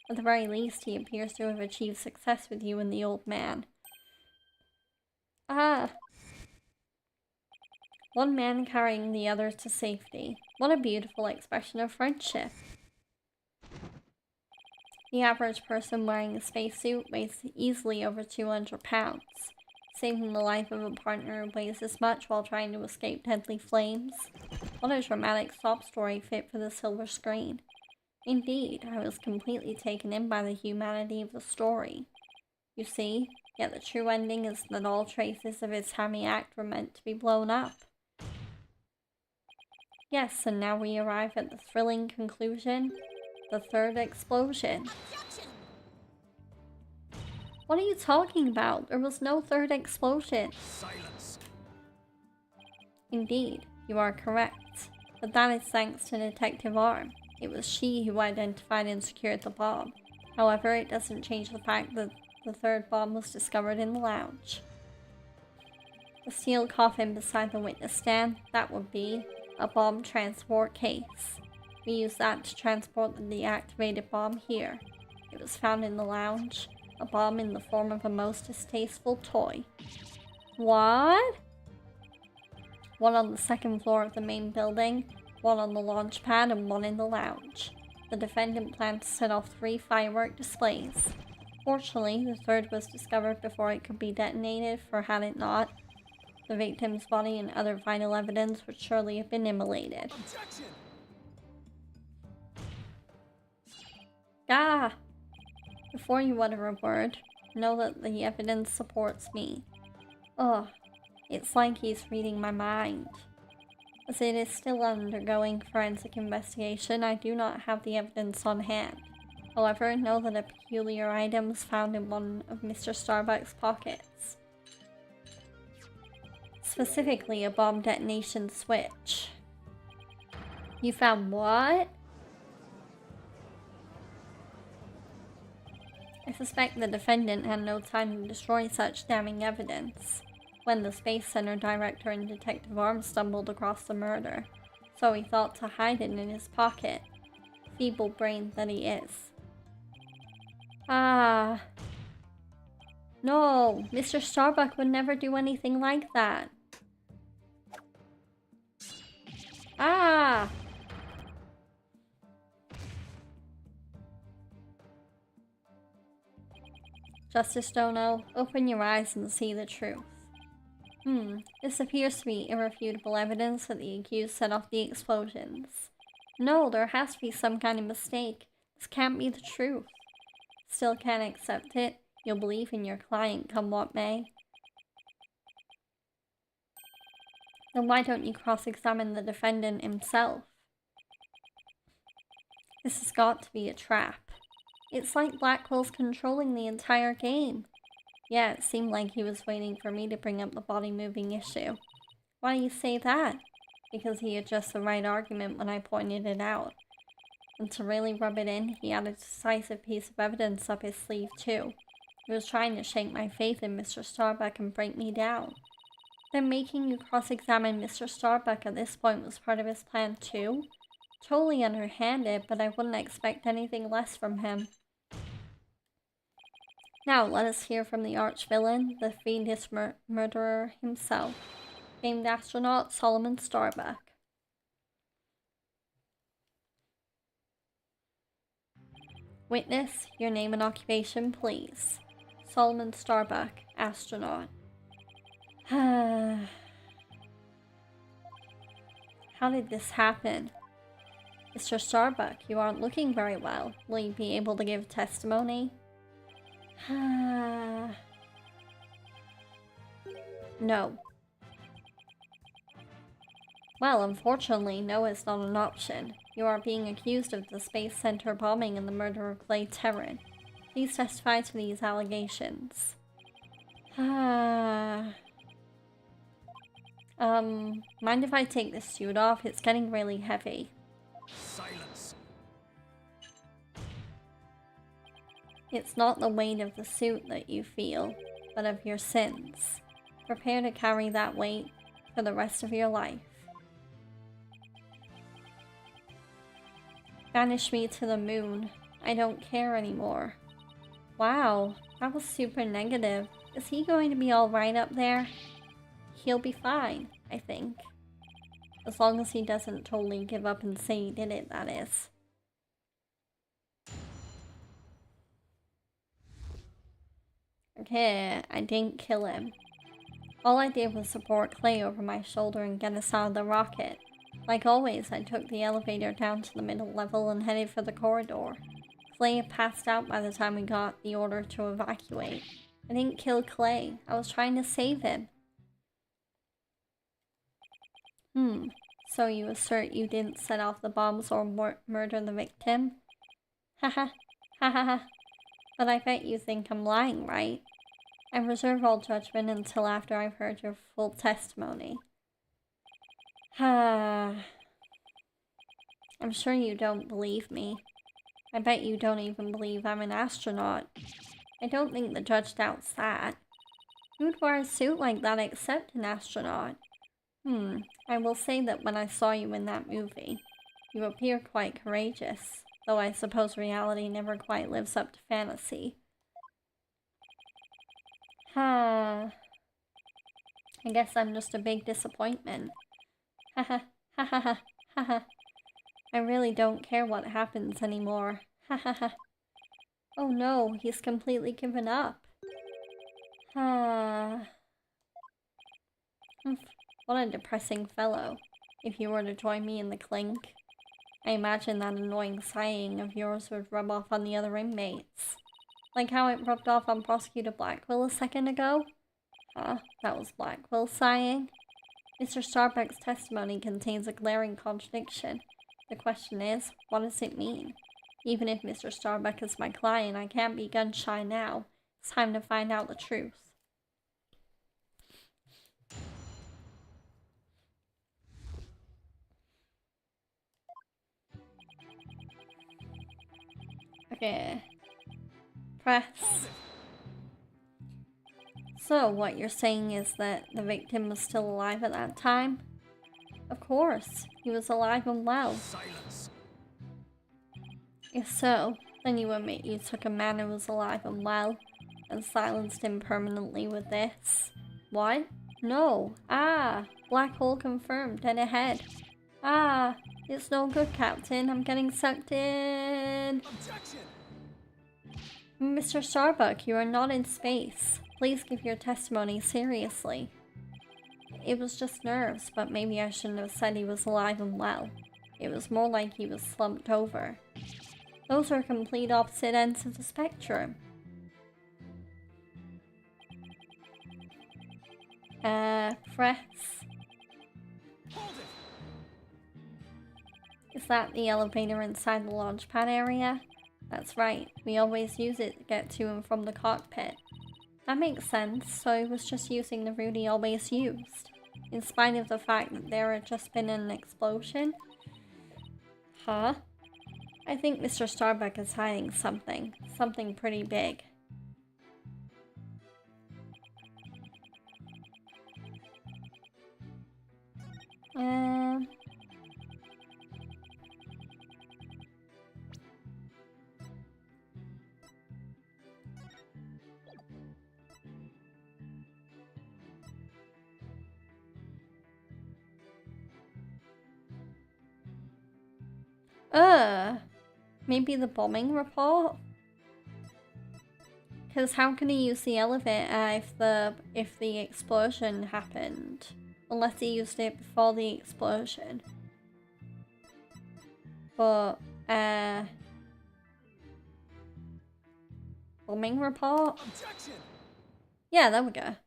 At the very least, he appears to have achieved success with you and the old man. Ah! One man carrying the other to safety. What a beautiful expression of friendship. The average person wearing a spacesuit weighs easily over 200 pounds. Saving the life of a partner who weighs this much while trying to escape deadly flames. What a dramatic sob story fit for the silver screen. Indeed, I was completely taken in by the humanity of the story. You see, yet the true ending is that all traces of his hammy act were meant to be blown up. Yes, and now we arrive at the thrilling conclusion. The third explosion. What are you talking about? There was no third explosion. Silence. Indeed, you are correct. But that is thanks to Detective Arm. It was she who identified and secured the bomb. However, it doesn't change the fact that the third bomb was discovered in the lounge. The steel coffin beside the witness stand, that would be a bomb transport case. We use that to transport the deactivated bomb here. It was found in the lounge, a bomb in the form of a most distasteful toy. What? One on the second floor of the main building, one on the launch pad, and one in the lounge. The defendant planned to set off 3 firework displays. Fortunately, the third was discovered before it could be detonated, for had it not, the victim's body and other vital evidence would surely have been immolated. Objection! Ah! Before you utter a word, know that the evidence supports me. Ugh, it's like he's reading my mind. As it is still undergoing forensic investigation, I do not have the evidence on hand. However, know that a peculiar item was found in one of Mr. Starbuck's pockets. Specifically, a bomb detonation switch. You found what? I suspect the defendant had no time to destroy such damning evidence when the Space Center director and Detective Arm stumbled across the murder, so he thought to hide it in his pocket. Feeble-brained that he is. Ah. No, Mr. Starbuck would never do anything like that. Ah! Justice Dono, open your eyes and see the truth. This appears to be irrefutable evidence that the accused set off the explosions. No, there has to be some kind of mistake. This can't be the truth. Still can't accept it? You'll believe in your client come what may. Then why don't you cross-examine the defendant himself? This has got to be a trap. It's like Blackwell's controlling the entire game. Yeah, it seemed like he was waiting for me to bring up the body-moving issue. Why do you say that? Because he had just the right argument when I pointed it out. And to really rub it in, he had a decisive piece of evidence up his sleeve too. He was trying to shake my faith in Mr. Starbuck and break me down. Then making you cross-examine Mr. Starbuck at this point was part of his plan too? Totally underhanded, but I wouldn't expect anything less from him. Now let us hear from the arch-villain, the fiendish murderer himself, famed astronaut Solomon Starbuck. Witness, your name and occupation, please. Solomon Starbuck, astronaut. How did this happen? Mr. Starbuck, you aren't looking very well. Will you be able to give testimony? No. Well, unfortunately, no is not an option. You are being accused of the Space Center bombing and the murder of Clay Terran. Please testify to these allegations. Mind if I take this suit off? It's getting really heavy. Silence. It's not the weight of the suit that you feel, but of your sins. Prepare to carry that weight for the rest of your life. Banish me to the moon. I don't care anymore. Wow, that was super negative. Is he going to be alright up there? He'll be fine, I think. As long as he doesn't totally give up and say he did it, that is. Okay, I didn't kill him. All I did was support Clay over my shoulder and get us out of the rocket. Like always, I took the elevator down to the middle level and headed for the corridor. Clay had passed out by the time we got the order to evacuate. I didn't kill Clay. I was trying to save him. So you assert you didn't set off the bombs or murder the victim? Haha, haha. But I bet you think I'm lying, right? I reserve all judgment until after I've heard your full testimony. I'm sure you don't believe me. I bet you don't even believe I'm an astronaut. I don't think the judge doubts that. Who'd wear a suit like that except an astronaut? I will say that when I saw you in that movie, you appear quite courageous, though I suppose reality never quite lives up to fantasy. I guess I'm just a big disappointment. Haha, haha, haha. I really don't care what happens anymore. Haha. Oh no, he's completely given up. What a depressing fellow. If you were to join me in the clink, I imagine that annoying sighing of yours would rub off on the other inmates. Like how it rubbed off on Prosecutor Blackwell a second ago? That was Blackwell sighing. Mr. Starbuck's testimony contains a glaring contradiction. The question is, what does it mean? Even if Mr. Starbuck is my client, I can't be gun-shy now. It's time to find out the truth. Okay. Press. So, what you're saying is that the victim was still alive at that time? Of course, he was alive and well. Silence. If so, then you admit you took a man who was alive and well and silenced him permanently with this. What? No. Black hole confirmed, dead ahead. It's no good, Captain. I'm getting sucked in. Objection. Mr. Starbuck, you are not in space. Please give your testimony seriously. It was just nerves, but maybe I shouldn't have said he was alive and well. It was more like he was slumped over. Those are complete opposite ends of the spectrum. Press. Hold it! Is that the elevator inside the launch pad area? That's right, we always use it to get to and from the cockpit. That makes sense, so I was just using the route he always used, in spite of the fact that there had just been an explosion? Huh? I think Mr. Starbuck is hiding something. Something pretty big. Maybe the bombing report? Because how can he use the elevator if the explosion happened? Unless he used it before the explosion. But, bombing report? Objection! Yeah, there we go.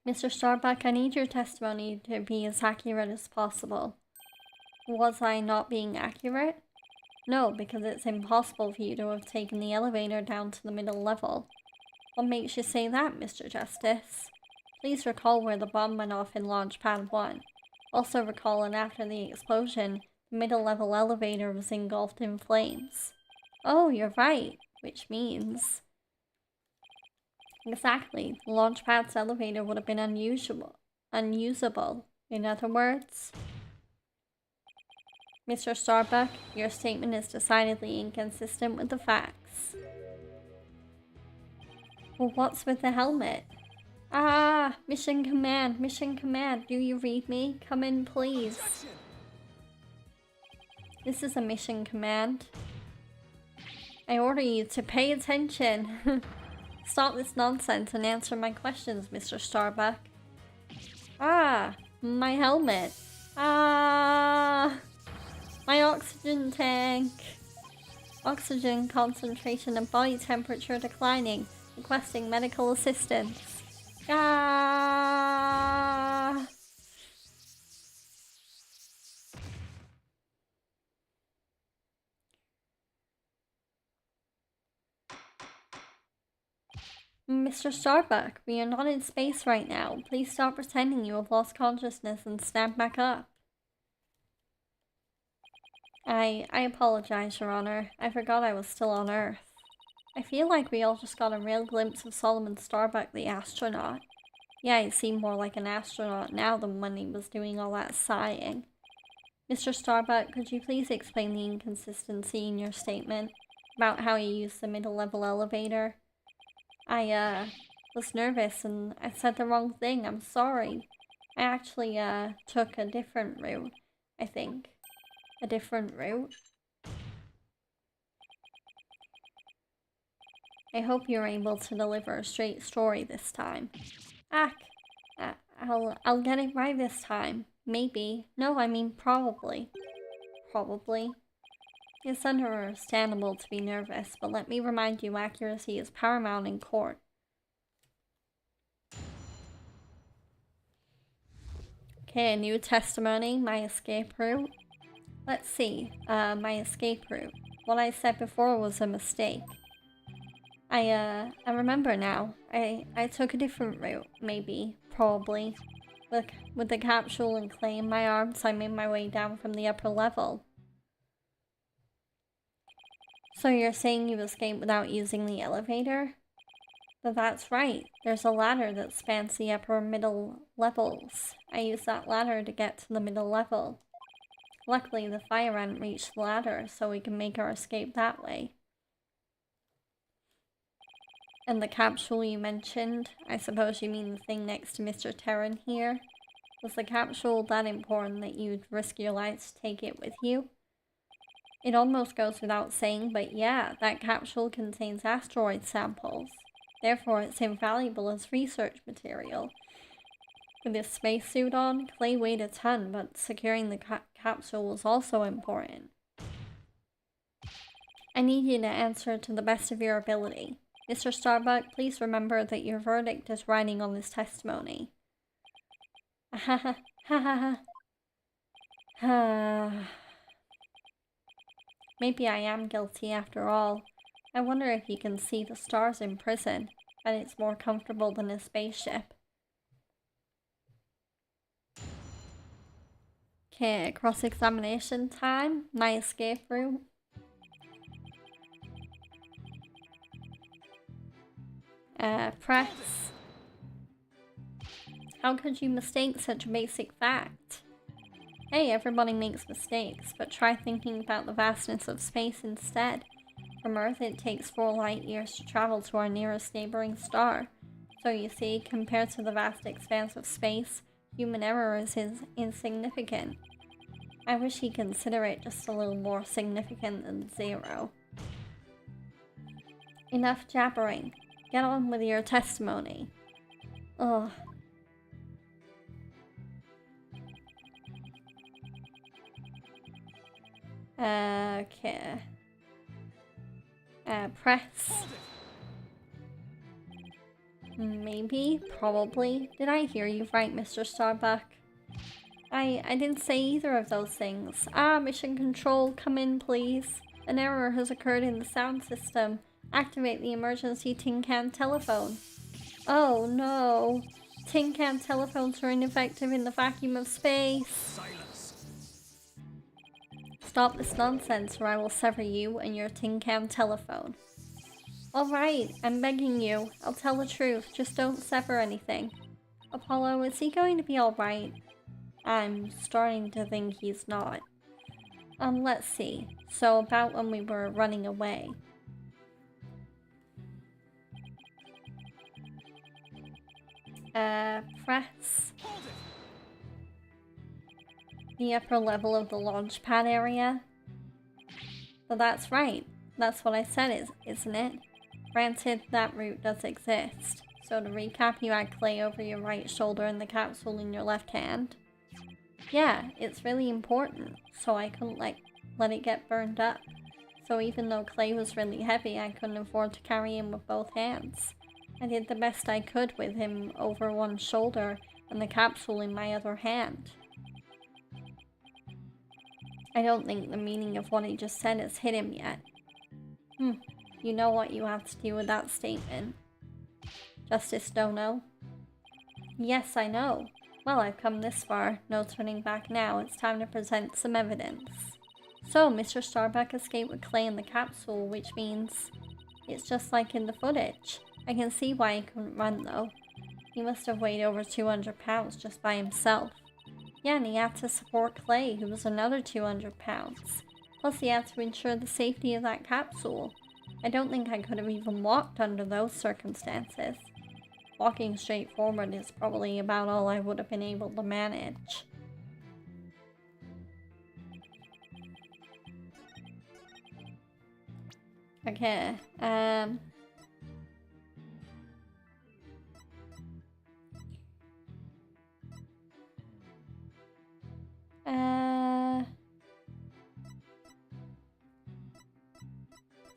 Mr. Starbuck, I need your testimony to be as accurate as possible. Was I not being accurate? No, because it's impossible for you to have taken the elevator down to the middle level. What makes you say that, Mr. Justice? Please recall where the bomb went off in Launch Pad 1. Also recall that after the explosion, the middle level elevator was engulfed in flames. Oh, you're right, which means... Exactly, the launch pad's elevator would have been unusable. In other words... Mr. Starbuck, your statement is decidedly inconsistent with the facts. Well, what's with the helmet? Ah, mission command, do you read me? Come in, please. Objection! This is a mission command. I order you to pay attention. Stop this nonsense and answer my questions, Mr. Starbuck. Ah, my helmet. Ah, my oxygen tank. Oxygen concentration and body temperature declining. Requesting medical assistance. Ah. Mr. Starbuck, we are not in space right now. Please stop pretending you have lost consciousness and stand back up. I apologize, Your Honor. I forgot I was still on Earth. I feel like we all just got a real glimpse of Solomon Starbuck, the astronaut. Yeah, he seemed more like an astronaut now than when he was doing all that sighing. Mr. Starbuck, could you please explain the inconsistency in your statement about how you used the middle-level elevator? I, was nervous and I said the wrong thing. I'm sorry. I actually, took a different route, I think. A different route? I hope you're able to deliver a straight story this time. I'll get it right this time. Maybe. No, I mean probably. Probably. It's understandable to be nervous, but let me remind you, accuracy is paramount in court. Okay, a new testimony, my escape route. Let's see, my escape route. What I said before was a mistake. I remember now. I took a different route, maybe, probably. With the capsule and clay in my arms, I made my way down from the upper level. So you're saying you escaped without using the elevator? But that's right. There's a ladder that spans the upper and middle levels. I used that ladder to get to the middle level. Luckily, the fire ant reached the ladder, so we can make our escape that way. And the capsule you mentioned, I suppose you mean the thing next to Mr. Terran here? Was the capsule that important that you'd risk your life to take it with you? It almost goes without saying, but yeah, that capsule contains asteroid samples. Therefore, it's invaluable as research material. With his spacesuit on, Clay weighed a ton, but securing the capsule was also important. I need you to answer to the best of your ability. Mr. Starbuck, please remember that your verdict is riding on this testimony. Ha ha ha ha. Maybe I am guilty after all. I wonder if you can see the stars in prison, and it's more comfortable than a spaceship. Okay, cross-examination time. My escape route. Press. How could you mistake such a basic fact? Hey, everybody makes mistakes, but try thinking about the vastness of space instead. From Earth, it takes 4 light years to travel to our nearest neighboring star. So you see, compared to the vast expanse of space, human error is insignificant. I wish he'd consider it just a little more significant than 0. Enough jabbering. Get on with your testimony. Ugh. Okay. Press. Maybe, probably. Did I hear you right, Mr. Starbuck? I didn't say either of those things. Mission Control, come in, please. An error has occurred in the sound system. Activate the emergency tin can telephone. Oh no. Tin can telephones are ineffective in the vacuum of space. Silence. Stop this nonsense or I will sever you and your tin can telephone. Alright, I'm begging you. I'll tell the truth, just don't sever anything. Apollo, is he going to be alright? I'm starting to think he's not. Let's see. So about when we were running away. Press. The upper level of the launch pad area. Well, that's right. That's what I said, isn't it? Granted, that route does exist. So to recap, you had Clay over your right shoulder and the capsule in your left hand. Yeah, it's really important, so I couldn't let it get burned up. So even though Clay was really heavy, I couldn't afford to carry him with both hands. I did the best I could with him over one shoulder and the capsule in my other hand. I don't think the meaning of what he just said has hit him yet. You know what you have to do with that statement. Justice Dono? Yes, I know. Well, I've come this far. No turning back now. It's time to present some evidence. So, Mr. Starbuck escaped with Clay in the capsule, which means it's just like in the footage. I can see why he couldn't run, though. He must have weighed over 200 pounds just by himself. Yeah, and he had to support Clay, who was another 200 pounds. Plus, he had to ensure the safety of that capsule. I don't think I could have even walked under those circumstances. Walking straight forward is probably about all I would have been able to manage. Okay,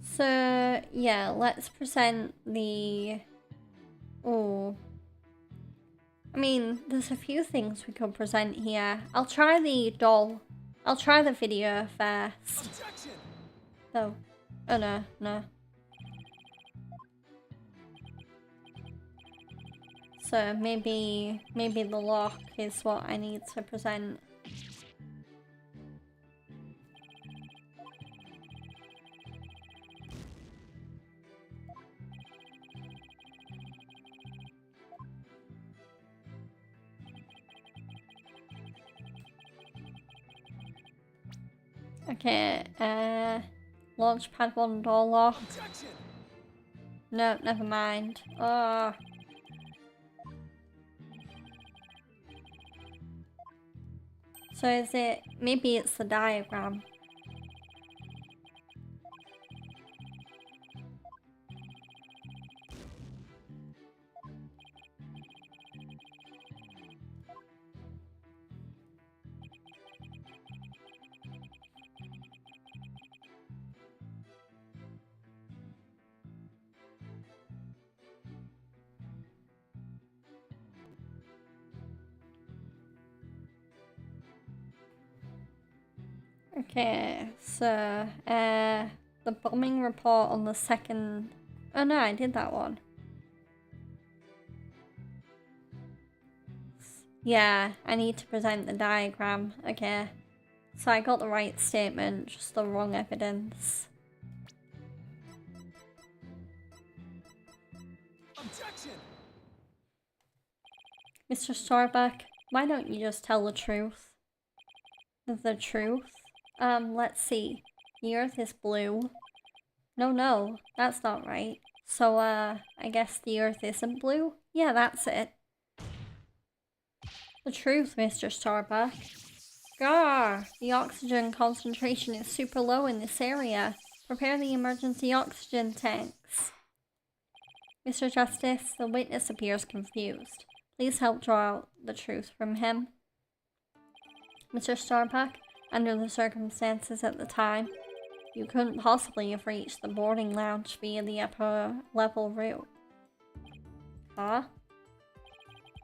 so, yeah, let's present the... Oh. I mean, there's a few things we could present here. I'll try the doll. I'll try the video first. Objection. Oh. Oh, no, no. So, maybe the lock is what I need to present. Okay, Launchpad 1 door lock. Objection. No, never mind. Oh. So is it, maybe it's the diagram. Okay, so, the bombing report on the second... Oh no, I did that one. Yeah, I need to present the diagram. Okay. So I got the right statement, just the wrong evidence. Objection! Mr. Starbuck, why don't you just tell the truth? The truth? Let's see. The Earth is blue. No, that's not right. So, I guess the Earth isn't blue? Yeah, that's it. The truth, Mr. Starbuck. Gar! The oxygen concentration is super low in this area. Prepare the emergency oxygen tanks. Mr. Justice, the witness appears confused. Please help draw out the truth from him. Mr. Starbuck, under the circumstances at the time, you couldn't possibly have reached the boarding lounge via the upper level route. Huh?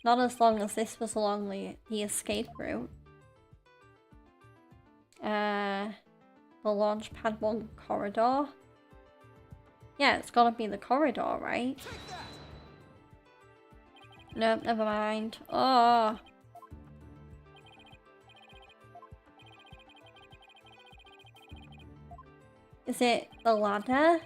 Not as long as this was along the escape route. The launch pad 1 corridor? Yeah, it's gotta be the corridor, right? Nope, never mind. Oh. Is it the ladder?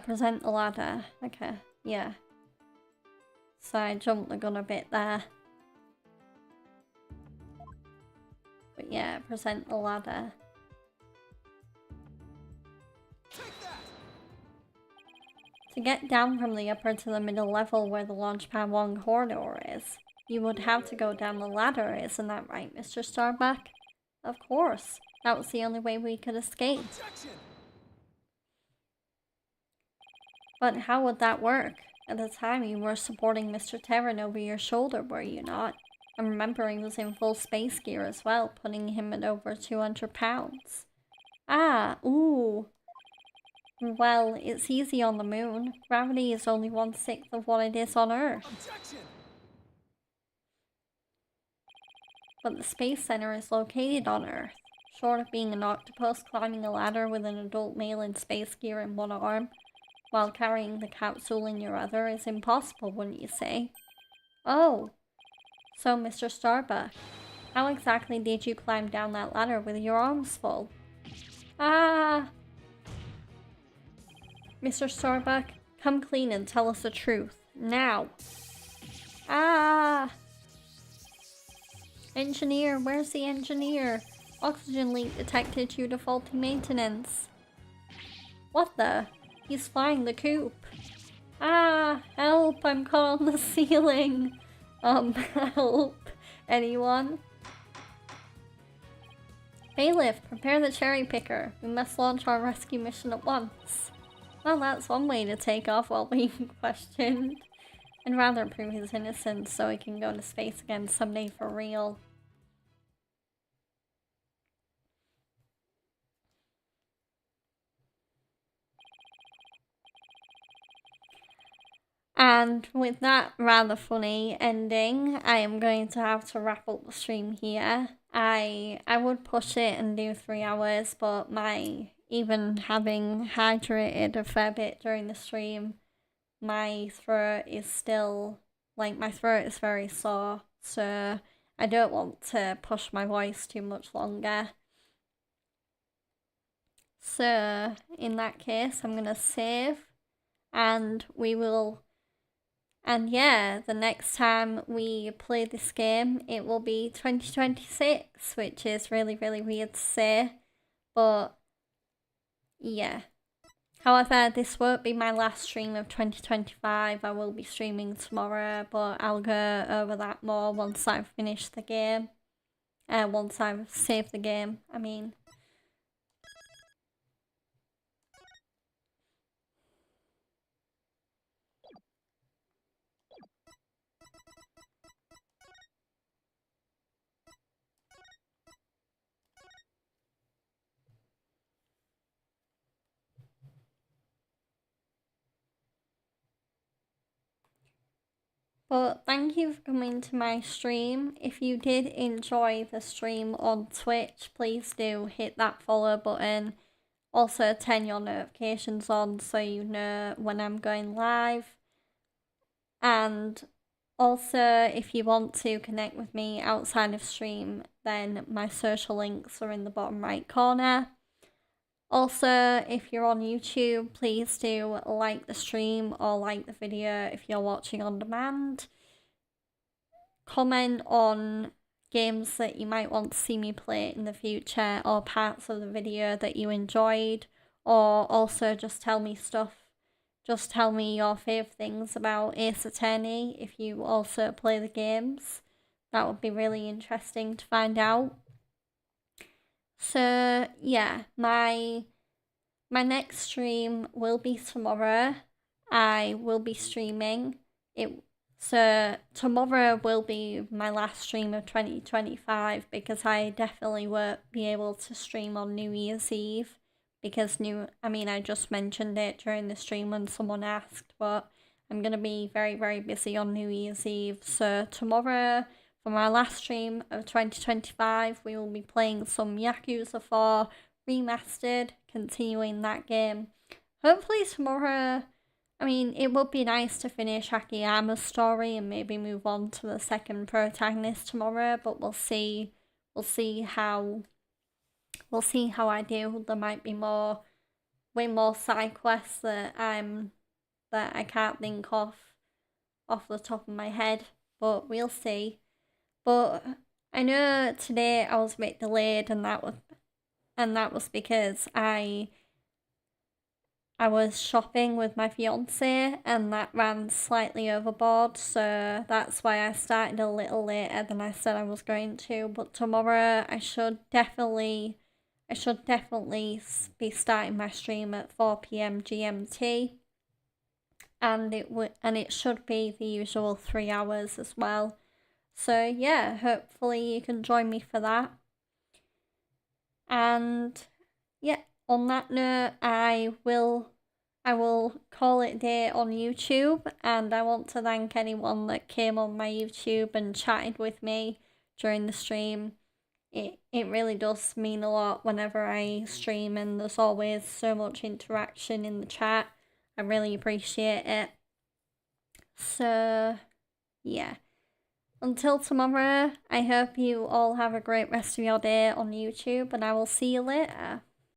Present the ladder. Okay, yeah. So I jumped the gun a bit there. But yeah, present the ladder. To get down from the upper to the middle level where the Launchpad 1 corridor is, you would have to go down the ladder, isn't that right, Mr. Starbuck? Of course. That was the only way we could escape. Objection! But how would that work? At the time, you were supporting Mr. Terran over your shoulder, were you not? And remember, he was in full space gear as well, putting him at over 200 pounds. Ah, ooh. Well, it's easy on the moon. Gravity is only 1/6 of what it is on Earth. Objection! But the Space Center is located on Earth. Short of being an octopus climbing a ladder with an adult male in space gear in one arm, while carrying the capsule in your other, is impossible, wouldn't you say? Oh. So, Mr. Starbuck, how exactly did you climb down that ladder with your arms full? Ah! Mr. Starbuck, come clean and tell us the truth. Now! Ah! Engineer, where's the engineer? Oxygen leak detected due to faulty maintenance. What the? He's flying the coop. Ah! Help! I'm caught on the ceiling! Help! Anyone? Bailiff, prepare the cherry picker. We must launch our rescue mission at once. Well, that's one way to take off while being questioned. I'd rather prove his innocence so he can go to space again someday for real. And with that rather funny ending, I am going to have to wrap up the stream here. I would push it and do 3 hours, but even having hydrated a fair bit during the stream, my throat is still, my throat is very sore, so I don't want to push my voice too much longer. So, in that case, I'm gonna save, and yeah, the next time we play this game, it will be 2026, which is really, really weird to say, but yeah. However, this won't be my last stream of 2025. I will be streaming tomorrow, but I'll go over that more once I've finished the game. Once I've saved the game, I mean. But thank you for coming to my stream. If you did enjoy the stream on Twitch, please do hit that follow button. Also turn your notifications on so you know when I'm going live. And also, if you want to connect with me outside of stream, then my social links are in the bottom right corner. Also, if you're on YouTube, please do like the stream or like the video if you're watching on demand. Comment on games that you might want to see me play in the future or parts of the video that you enjoyed, or also just tell me stuff. Just tell me your favourite things about Ace Attorney if you also play the games. That would be really interesting to find out. So yeah, my next stream will be tomorrow. I will be streaming it. So tomorrow will be my last stream of 2025 because I definitely won't be able to stream on New Year's Eve because I just mentioned it during the stream when someone asked, but I'm going to be very, very busy on New Year's Eve. So tomorrow, for my last stream of 2025, we will be playing some Yakuza 4 Remastered, continuing that game. Hopefully tomorrow, it would be nice to finish Akiyama's story and maybe move on to the second protagonist tomorrow, but we'll see. We'll see how I do. There might be way more side quests that I can't think of off the top of my head, but we'll see. But I know today I was a bit delayed, and that was because I was shopping with my fiance and that ran slightly overboard, so that's why I started a little later than I said I was going to. But tomorrow I should definitely be starting my stream at 4 p.m. GMT, and it should be the usual 3 hours as well. So yeah, hopefully you can join me for that. And yeah, on that note, I will call it a day on YouTube, and I want to thank anyone that came on my YouTube and chatted with me during the stream. It really does mean a lot whenever I stream, and there's always so much interaction in the chat. I really appreciate it. So yeah. Until tomorrow, I hope you all have a great rest of your day on YouTube, and I will see you later.